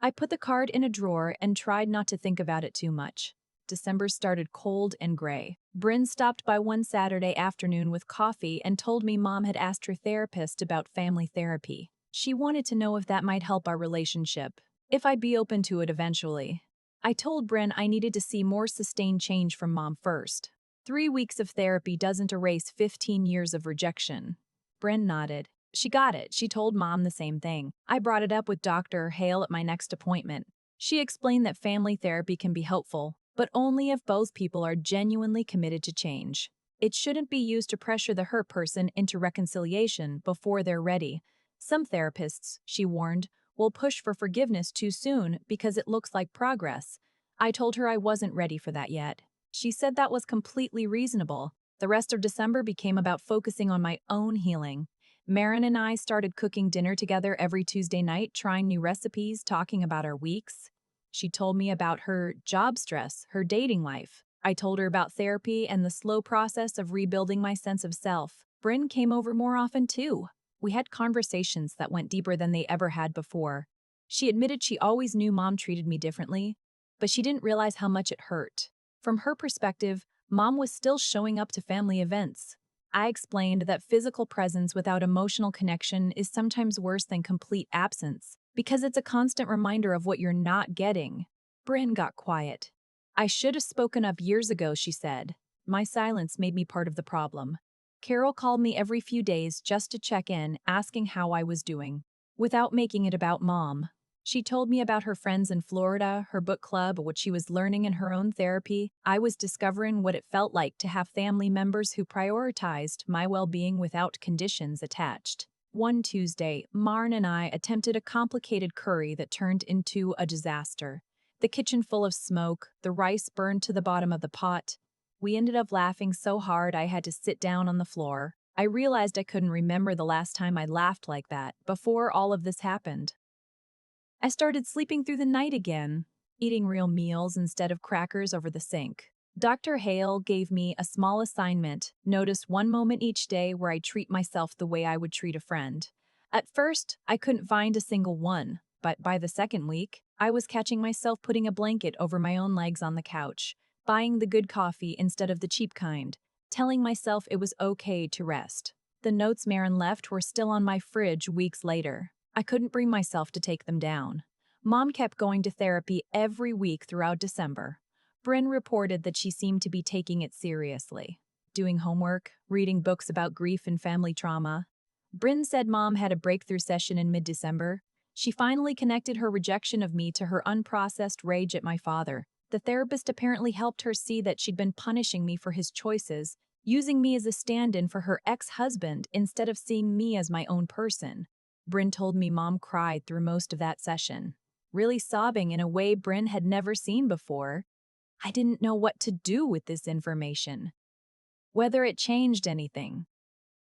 I put the card in a drawer and tried not to think about it too much. December started cold and gray. Bryn stopped by one Saturday afternoon with coffee and told me Mom had asked her therapist about family therapy. She wanted to know if that might help our relationship, if I'd be open to it eventually. I told Bryn I needed to see more sustained change from Mom first. 3 weeks of therapy doesn't erase 15 years of rejection. Bryn nodded. She got it. She told Mom the same thing. I brought it up with Dr. Hale at my next appointment. She explained that family therapy can be helpful, but only if both people are genuinely committed to change. It shouldn't be used to pressure the hurt person into reconciliation before they're ready. Some therapists, she warned, will push for forgiveness too soon because it looks like progress. I told her I wasn't ready for that yet. She said that was completely reasonable. The rest of December became about focusing on my own healing. Marin and I started cooking dinner together every Tuesday night, trying new recipes, talking about our weeks. She told me about her job stress, her dating life. I told her about therapy and the slow process of rebuilding my sense of self. Bryn came over more often too. We had conversations that went deeper than they ever had before. She admitted she always knew Mom treated me differently, but she didn't realize how much it hurt. From her perspective, Mom was still showing up to family events. I explained that physical presence without emotional connection is sometimes worse than complete absence, because it's a constant reminder of what you're not getting. Bryn got quiet. I should have spoken up years ago, she said. My silence made me part of the problem. Carol called me every few days just to check in, asking how I was doing, without making it about Mom. She told me about her friends in Florida, her book club, what she was learning in her own therapy. I was discovering what it felt like to have family members who prioritized my well-being without conditions attached. One Tuesday, Marn and I attempted a complicated curry that turned into a disaster. The kitchen full of smoke, the rice burned to the bottom of the pot. We ended up laughing so hard I had to sit down on the floor. I realized I couldn't remember the last time I laughed like that, before all of this happened. I started sleeping through the night again, eating real meals instead of crackers over the sink. Dr. Hale gave me a small assignment, notice one moment each day where I treat myself the way I would treat a friend. At first, I couldn't find a single one, but by the second week, I was catching myself putting a blanket over my own legs on the couch, buying the good coffee instead of the cheap kind, telling myself it was okay to rest. The notes Marin left were still on my fridge weeks later. I couldn't bring myself to take them down. Mom kept going to therapy every week throughout December. Bryn reported that she seemed to be taking it seriously, doing homework, reading books about grief and family trauma. Bryn said Mom had a breakthrough session in mid-December. She finally connected her rejection of me to her unprocessed rage at my father. The therapist apparently helped her see that she'd been punishing me for his choices, using me as a stand-in for her ex-husband instead of seeing me as my own person. Bryn told me Mom cried through most of that session, really sobbing in a way Bryn had never seen before. I didn't know what to do with this information, whether it changed anything,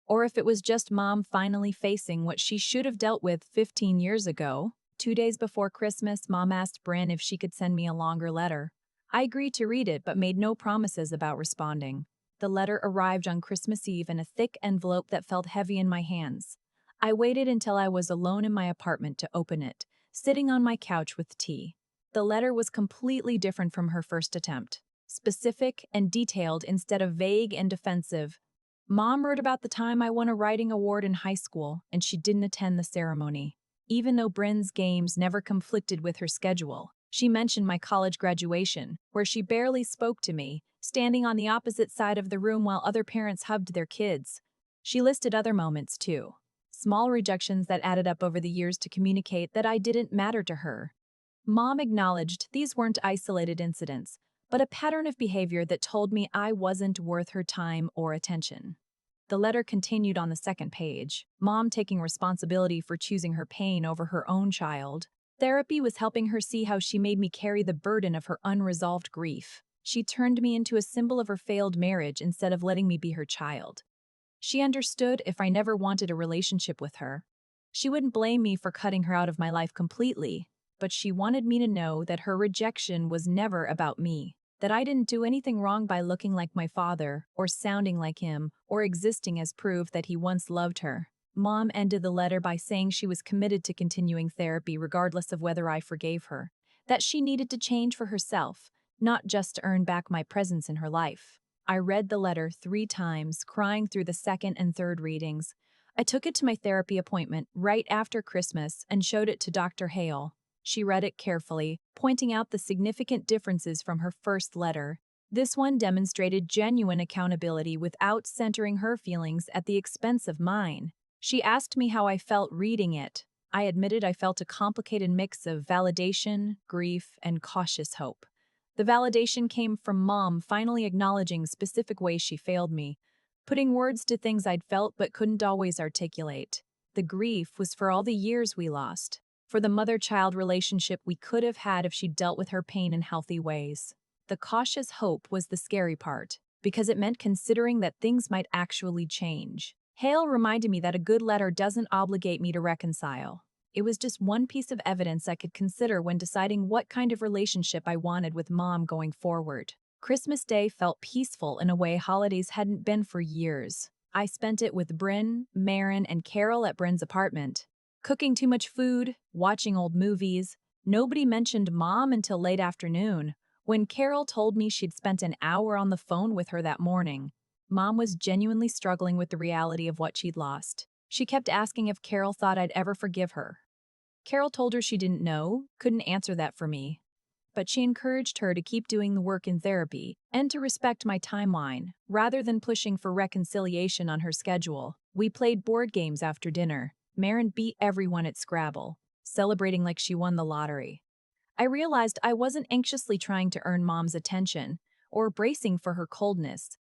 or if it was just Mom finally facing what she should have dealt with 15 years ago. 2 days before Christmas, Mom asked Bryn if she could send me a longer letter. I agreed to read it but made no promises about responding. The letter arrived on Christmas Eve in a thick envelope that felt heavy in my hands. I waited until I was alone in my apartment to open it, sitting on my couch with tea. The letter was completely different from her first attempt. Specific and detailed instead of vague and defensive. Mom wrote about the time I won a writing award in high school and she didn't attend the ceremony. Even though Bryn's games never conflicted with her schedule, she mentioned my college graduation, where she barely spoke to me, standing on the opposite side of the room while other parents hugged their kids. She listed other moments, too. Small rejections that added up over the years to communicate that I didn't matter to her. Mom acknowledged these weren't isolated incidents, but a pattern of behavior that told me I wasn't worth her time or attention. The letter continued on the second page, Mom taking responsibility for choosing her pain over her own child. Therapy was helping her see how she made me carry the burden of her unresolved grief. She turned me into a symbol of her failed marriage instead of letting me be her child. She understood if I never wanted a relationship with her. She wouldn't blame me for cutting her out of my life completely, but she wanted me to know that her rejection was never about me, that I didn't do anything wrong by looking like my father, or sounding like him, or existing as proof that he once loved her. Mom ended the letter by saying she was committed to continuing therapy regardless of whether I forgave her, that she needed to change for herself, not just to earn back my presence in her life. I read the letter 3 times, crying through the second and third readings. I took it to my therapy appointment right after Christmas and showed it to Dr. Hale. She read it carefully, pointing out the significant differences from her first letter. This one demonstrated genuine accountability without centering her feelings at the expense of mine. She asked me how I felt reading it. I admitted I felt a complicated mix of validation, grief, and cautious hope. The validation came from Mom finally acknowledging specific ways she failed me, putting words to things I'd felt but couldn't always articulate. The grief was for all the years we lost, for the mother-child relationship we could have had if she dealt with her pain in healthy ways. The cautious hope was the scary part, because it meant considering that things might actually change. Hale reminded me that a good letter doesn't obligate me to reconcile. It was just one piece of evidence I could consider when deciding what kind of relationship I wanted with Mom going forward. Christmas Day felt peaceful in a way holidays hadn't been for years. I spent it with Bryn, Marin, and Carol at Bryn's apartment. Cooking too much food, watching old movies. Nobody mentioned Mom until late afternoon, when Carol told me she'd spent an hour on the phone with her that morning. Mom was genuinely struggling with the reality of what she'd lost. She kept asking if Carol thought I'd ever forgive her. Carol told her she didn't know, couldn't answer that for me. But she encouraged her to keep doing the work in therapy and to respect my timeline, rather than pushing for reconciliation on her schedule. We played board games after dinner. Marin beat everyone at Scrabble, celebrating like she won the lottery. I realized I wasn't anxiously trying to earn Mom's attention or bracing for her coldness.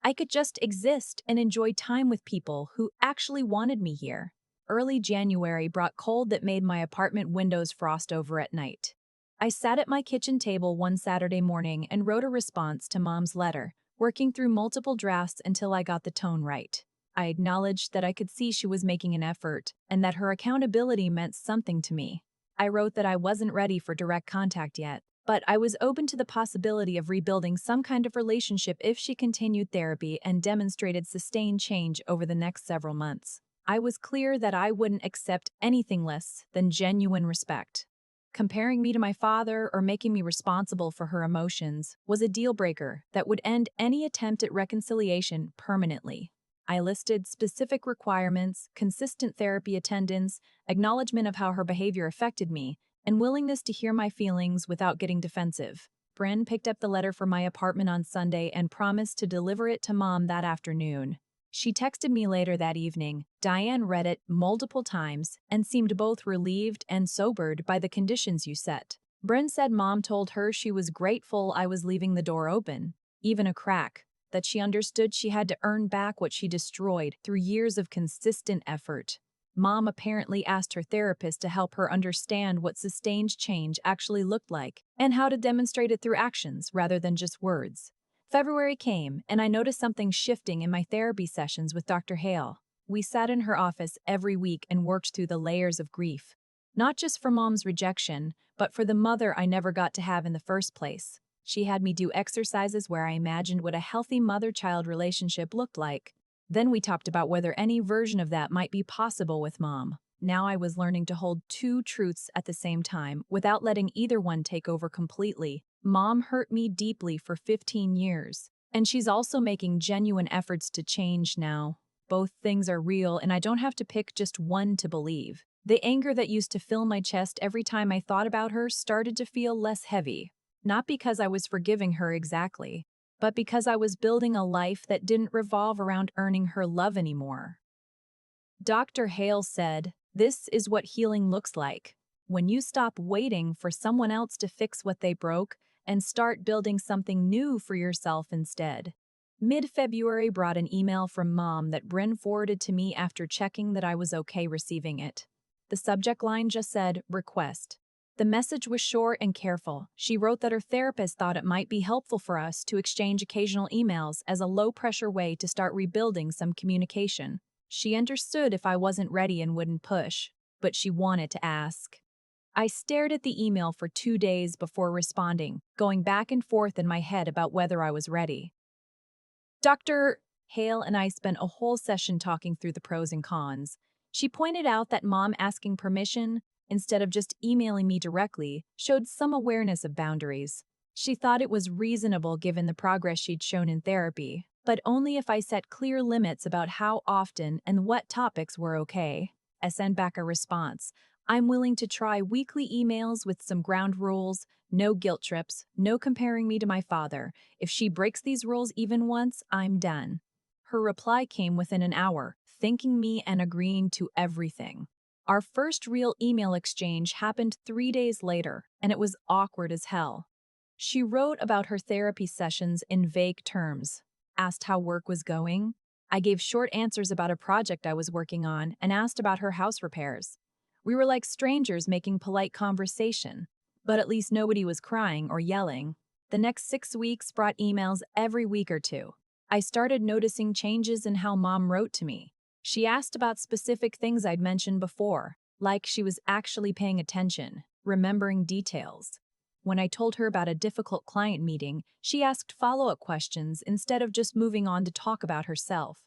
I could just exist and enjoy time with people who actually wanted me here. Early January brought cold that made my apartment windows frost over at night. I sat at my kitchen table one Saturday morning and wrote a response to Mom's letter, working through multiple drafts until I got the tone right. I acknowledged that I could see she was making an effort and that her accountability meant something to me. I wrote that I wasn't ready for direct contact yet, but I was open to the possibility of rebuilding some kind of relationship if she continued therapy and demonstrated sustained change over the next several months. I was clear that I wouldn't accept anything less than genuine respect. Comparing me to my father or making me responsible for her emotions was a deal breaker that would end any attempt at reconciliation permanently. I listed specific requirements, consistent therapy attendance, acknowledgement of how her behavior affected me, and willingness to hear my feelings without getting defensive. Bryn picked up the letter from my apartment on Sunday and promised to deliver it to Mom that afternoon. She texted me later that evening. Diane read it multiple times and seemed both relieved and sobered by the conditions you set. Bryn said Mom told her she was grateful I was leaving the door open, even a crack, that she understood she had to earn back what she destroyed through years of consistent effort. Mom apparently asked her therapist to help her understand what sustained change actually looked like and how to demonstrate it through actions rather than just words. February came, and I noticed something shifting in my therapy sessions with Dr. Hale. We sat in her office every week and worked through the layers of grief, not just for Mom's rejection, but for the mother I never got to have in the first place. She had me do exercises where I imagined what a healthy mother-child relationship looked like. Then we talked about whether any version of that might be possible with Mom. Now I was learning to hold two truths at the same time without letting either one take over completely. Mom hurt me deeply for 15 years, and she's also making genuine efforts to change now. Both things are real, and I don't have to pick just one to believe. The anger that used to fill my chest every time I thought about her started to feel less heavy. Not because I was forgiving her exactly, but because I was building a life that didn't revolve around earning her love anymore. Dr. Hale said, "This is what healing looks like. When you stop waiting for someone else to fix what they broke and start building something new for yourself instead." Mid-February brought an email from Mom that Bryn forwarded to me after checking that I was okay receiving it. The subject line just said, "Request." The message was short and careful. She wrote that her therapist thought it might be helpful for us to exchange occasional emails as a low-pressure way to start rebuilding some communication. She understood if I wasn't ready and wouldn't push, but she wanted to ask. I stared at the email for 2 days before responding, going back and forth in my head about whether I was ready. Dr. Hale and I spent a whole session talking through the pros and cons. She pointed out that Mom asking permission, instead of just emailing me directly, showed some awareness of boundaries. She thought it was reasonable given the progress she'd shown in therapy, but only if I set clear limits about how often and what topics were okay. I sent back a response. I'm willing to try weekly emails with some ground rules, no guilt trips, no comparing me to my father. If she breaks these rules even once, I'm done. Her reply came within an hour, thanking me and agreeing to everything. Our first real email exchange happened 3 days later, and it was awkward as hell. She wrote about her therapy sessions in vague terms, asked how work was going. I gave short answers about a project I was working on and asked about her house repairs. We were like strangers making polite conversation, but at least nobody was crying or yelling. The next 6 weeks brought emails every week or two. I started noticing changes in how Mom wrote to me. She asked about specific things I'd mentioned before, like she was actually paying attention, remembering details. When I told her about a difficult client meeting, she asked follow-up questions instead of just moving on to talk about herself.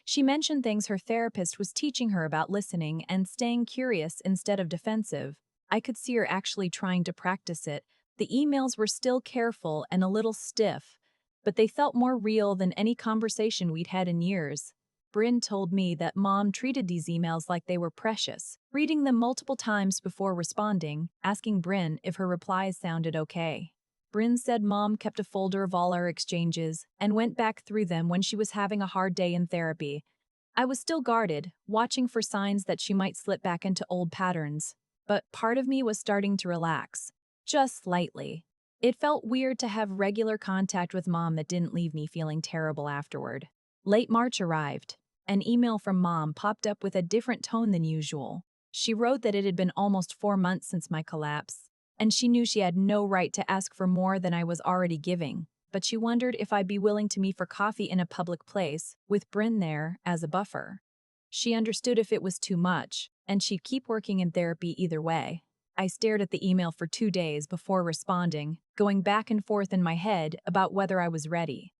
She mentioned things her therapist was teaching her about listening and staying curious instead of defensive. I could see her actually trying to practice it. The emails were still careful and a little stiff, but they felt more real than any conversation we'd had in years. Bryn told me that Mom treated these emails like they were precious, reading them multiple times before responding, asking Bryn if her replies sounded okay. Bryn said Mom kept a folder of all our exchanges and went back through them when she was having a hard day in therapy. I was still guarded, watching for signs that she might slip back into old patterns, but part of me was starting to relax, just slightly. It felt weird to have regular contact with Mom that didn't leave me feeling terrible afterward. Late March arrived. An email from Mom popped up with a different tone than usual. She wrote that it had been almost 4 months since my collapse, and she knew she had no right to ask for more than I was already giving, but she wondered if I'd be willing to meet for coffee in a public place, with Bryn there as a buffer. She understood if it was too much, and she'd keep working in therapy either way. I stared at the email for 2 days before responding, going back and forth in my head about whether I was ready.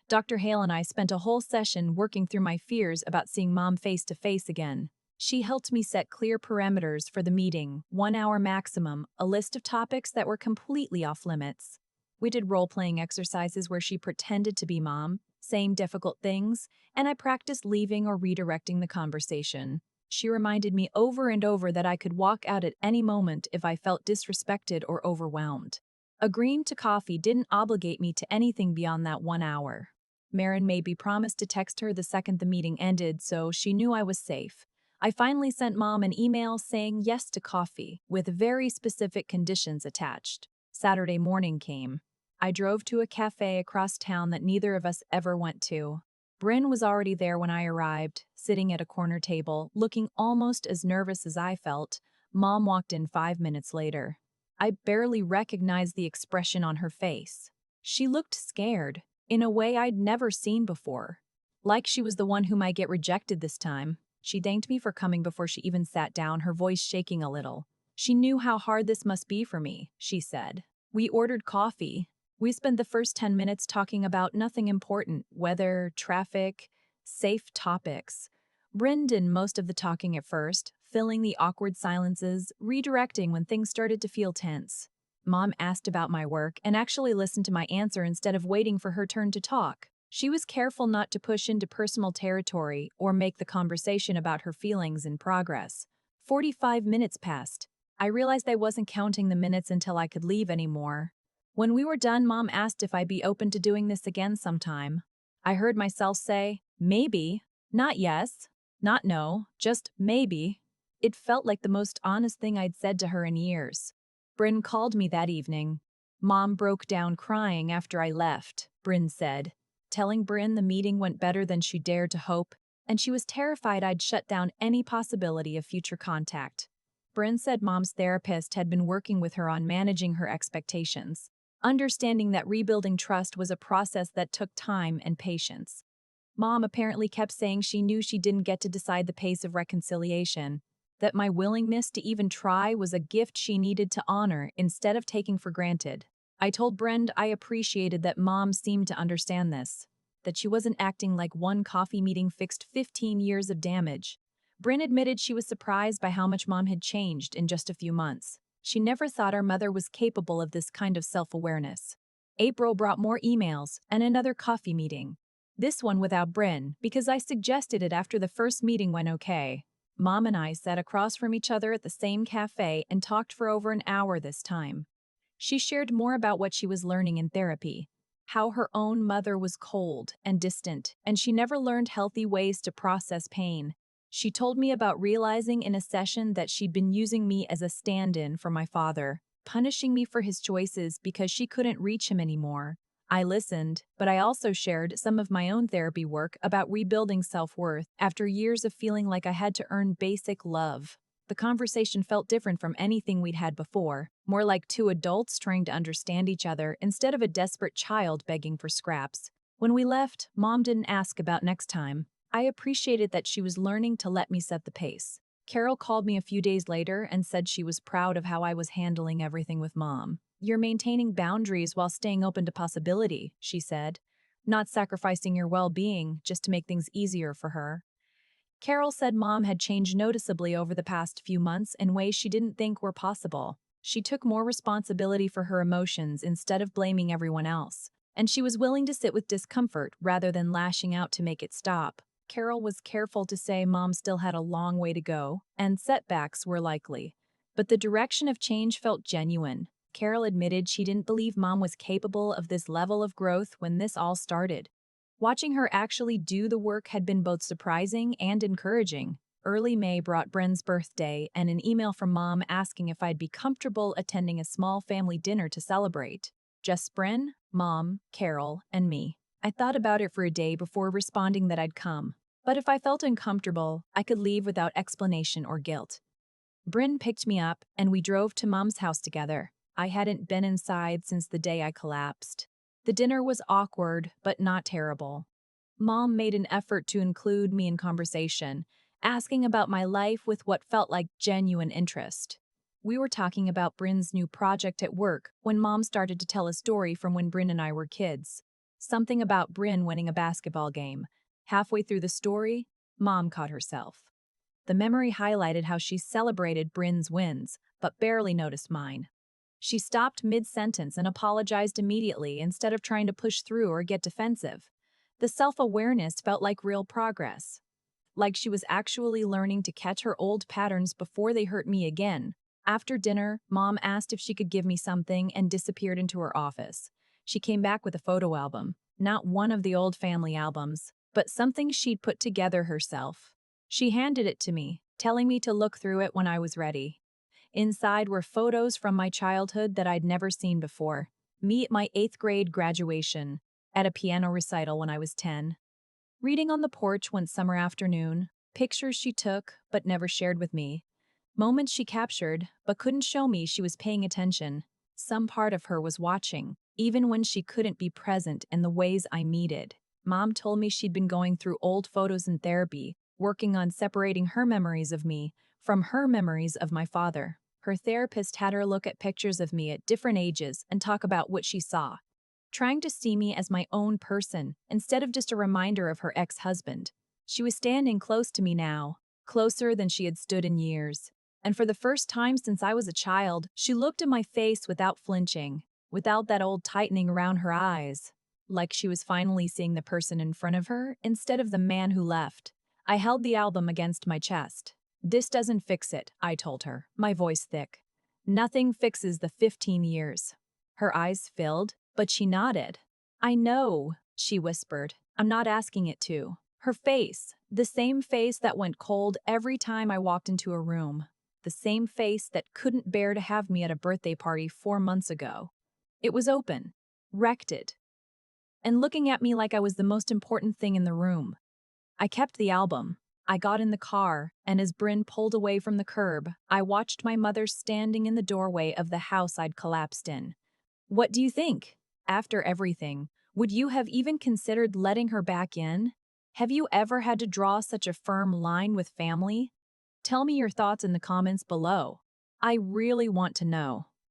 Dr. Hale and I spent a whole session working through my fears about seeing Mom face to face again. She helped me set clear parameters for the meeting, 1 hour maximum, a list of topics that were completely off limits. We did role-playing exercises where she pretended to be Mom, saying difficult things, and I practiced leaving or redirecting the conversation. She reminded me over and over that I could walk out at any moment if I felt disrespected or overwhelmed. Agreeing to coffee didn't obligate me to anything beyond that 1 hour. Marin made me promise to text her the second the meeting ended, so she knew I was safe. I finally sent Mom an email saying yes to coffee, with very specific conditions attached. Saturday morning came. I drove to a cafe across town that neither of us ever went to. Bryn was already there when I arrived, sitting at a corner table, looking almost as nervous as I felt. Mom walked in 5 minutes later. I barely recognized the expression on her face. She looked scared, in a way I'd never seen before. Like she was the one who might get rejected this time. She thanked me for coming before she even sat down, her voice shaking a little. She knew how hard this must be for me, she said. We ordered coffee. We spent the first 10 minutes talking about nothing important, weather, traffic, safe topics. Bryn did most of the talking at first, filling the awkward silences, redirecting when things started to feel tense. Mom asked about my work and actually listened to my answer instead of waiting for her turn to talk. She was careful not to push into personal territory or make the conversation about her feelings in progress. 45 minutes passed. I realized I wasn't counting the minutes until I could leave anymore. When we were done, Mom asked if I'd be open to doing this again sometime. I heard myself say, maybe, not yes, not no, just maybe. It felt like the most honest thing I'd said to her in years. Bryn called me that evening. Mom broke down crying after I left, Bryn said, telling Bryn the meeting went better than she dared to hope, and she was terrified I'd shut down any possibility of future contact. Bryn said Mom's therapist had been working with her on managing her expectations, understanding that rebuilding trust was a process that took time and patience. Mom apparently kept saying she knew she didn't get to decide the pace of reconciliation, that my willingness to even try was a gift she needed to honor instead of taking for granted. I told Brend I appreciated that Mom seemed to understand this, that she wasn't acting like one coffee meeting fixed 15 years of damage. Bryn admitted she was surprised by how much Mom had changed in just a few months. She never thought our mother was capable of this kind of self-awareness. April brought more emails and another coffee meeting. This one without Bryn, because I suggested it after the first meeting went okay. Mom and I sat across from each other at the same cafe and talked for over an hour this time. She shared more about what she was learning in therapy, how her own mother was cold and distant, and she never learned healthy ways to process pain. She told me about realizing in a session that she'd been using me as a stand-in for my father, punishing me for his choices because she couldn't reach him anymore. I listened, but I also shared some of my own therapy work about rebuilding self-worth after years of feeling like I had to earn basic love. The conversation felt different from anything we'd had before, more like two adults trying to understand each other instead of a desperate child begging for scraps. When we left, Mom didn't ask about next time. I appreciated that she was learning to let me set the pace. Carol called me a few days later and said she was proud of how I was handling everything with Mom. "You're maintaining boundaries while staying open to possibility," she said, "not sacrificing your well-being just to make things easier for her." Carol said Mom had changed noticeably over the past few months in ways she didn't think were possible. She took more responsibility for her emotions instead of blaming everyone else, and she was willing to sit with discomfort rather than lashing out to make it stop. Carol was careful to say Mom still had a long way to go, and setbacks were likely. But the direction of change felt genuine. Carol admitted she didn't believe Mom was capable of this level of growth when this all started. Watching her actually do the work had been both surprising and encouraging. Early May brought Bren's birthday and an email from Mom asking if I'd be comfortable attending a small family dinner to celebrate. Just Bren, Mom, Carol, and me. I thought about it for a day before responding that I'd come. But if I felt uncomfortable, I could leave without explanation or guilt. Bryn picked me up, and we drove to Mom's house together. I hadn't been inside since the day I collapsed. The dinner was awkward, but not terrible. Mom made an effort to include me in conversation, asking about my life with what felt like genuine interest. We were talking about Bryn's new project at work when Mom started to tell a story from when Bryn and I were kids. Something about Bryn winning a basketball game. Halfway through the story, Mom caught herself. The memory highlighted how she celebrated Bryn's wins, but barely noticed mine. She stopped mid-sentence and apologized immediately instead of trying to push through or get defensive. The self-awareness felt like real progress. Like she was actually learning to catch her old patterns before they hurt me again. After dinner, Mom asked if she could give me something and disappeared into her office. She came back with a photo album, not one of the old family albums, but something she'd put together herself. She handed it to me, telling me to look through it when I was ready. Inside were photos from my childhood that I'd never seen before. Me at my 8th grade graduation, at a piano recital when I was 10. Reading on the porch one summer afternoon, pictures she took but never shared with me. Moments she captured but couldn't show me she was paying attention. Some part of her was watching, even when she couldn't be present in the ways I needed. Mom told me she'd been going through old photos in therapy, working on separating her memories of me from her memories of my father. Her therapist had her look at pictures of me at different ages and talk about what she saw, trying to see me as my own person instead of just a reminder of her ex-husband. She was standing close to me now, closer than she had stood in years. And for the first time since I was a child, she looked at my face without flinching, without that old tightening around her eyes, like she was finally seeing the person in front of her instead of the man who left. I held the album against my chest. "This doesn't fix it," I told her, my voice thick. "Nothing fixes the 15 years." Her eyes filled, but she nodded. "I know," she whispered. "I'm not asking it to." Her face, the same face that went cold every time I walked into a room, the same face that couldn't bear to have me at a birthday party 4 months ago. It was open, rected, and looking at me like I was the most important thing in the room. I kept the album. I got in the car, and as Bryn pulled away from the curb, I watched my mother standing in the doorway of the house I'd collapsed in. "What do you think? After everything, would you have even considered letting her back in? Have you ever had to draw such a firm line with family? Tell me your thoughts in the comments below. I really want to know."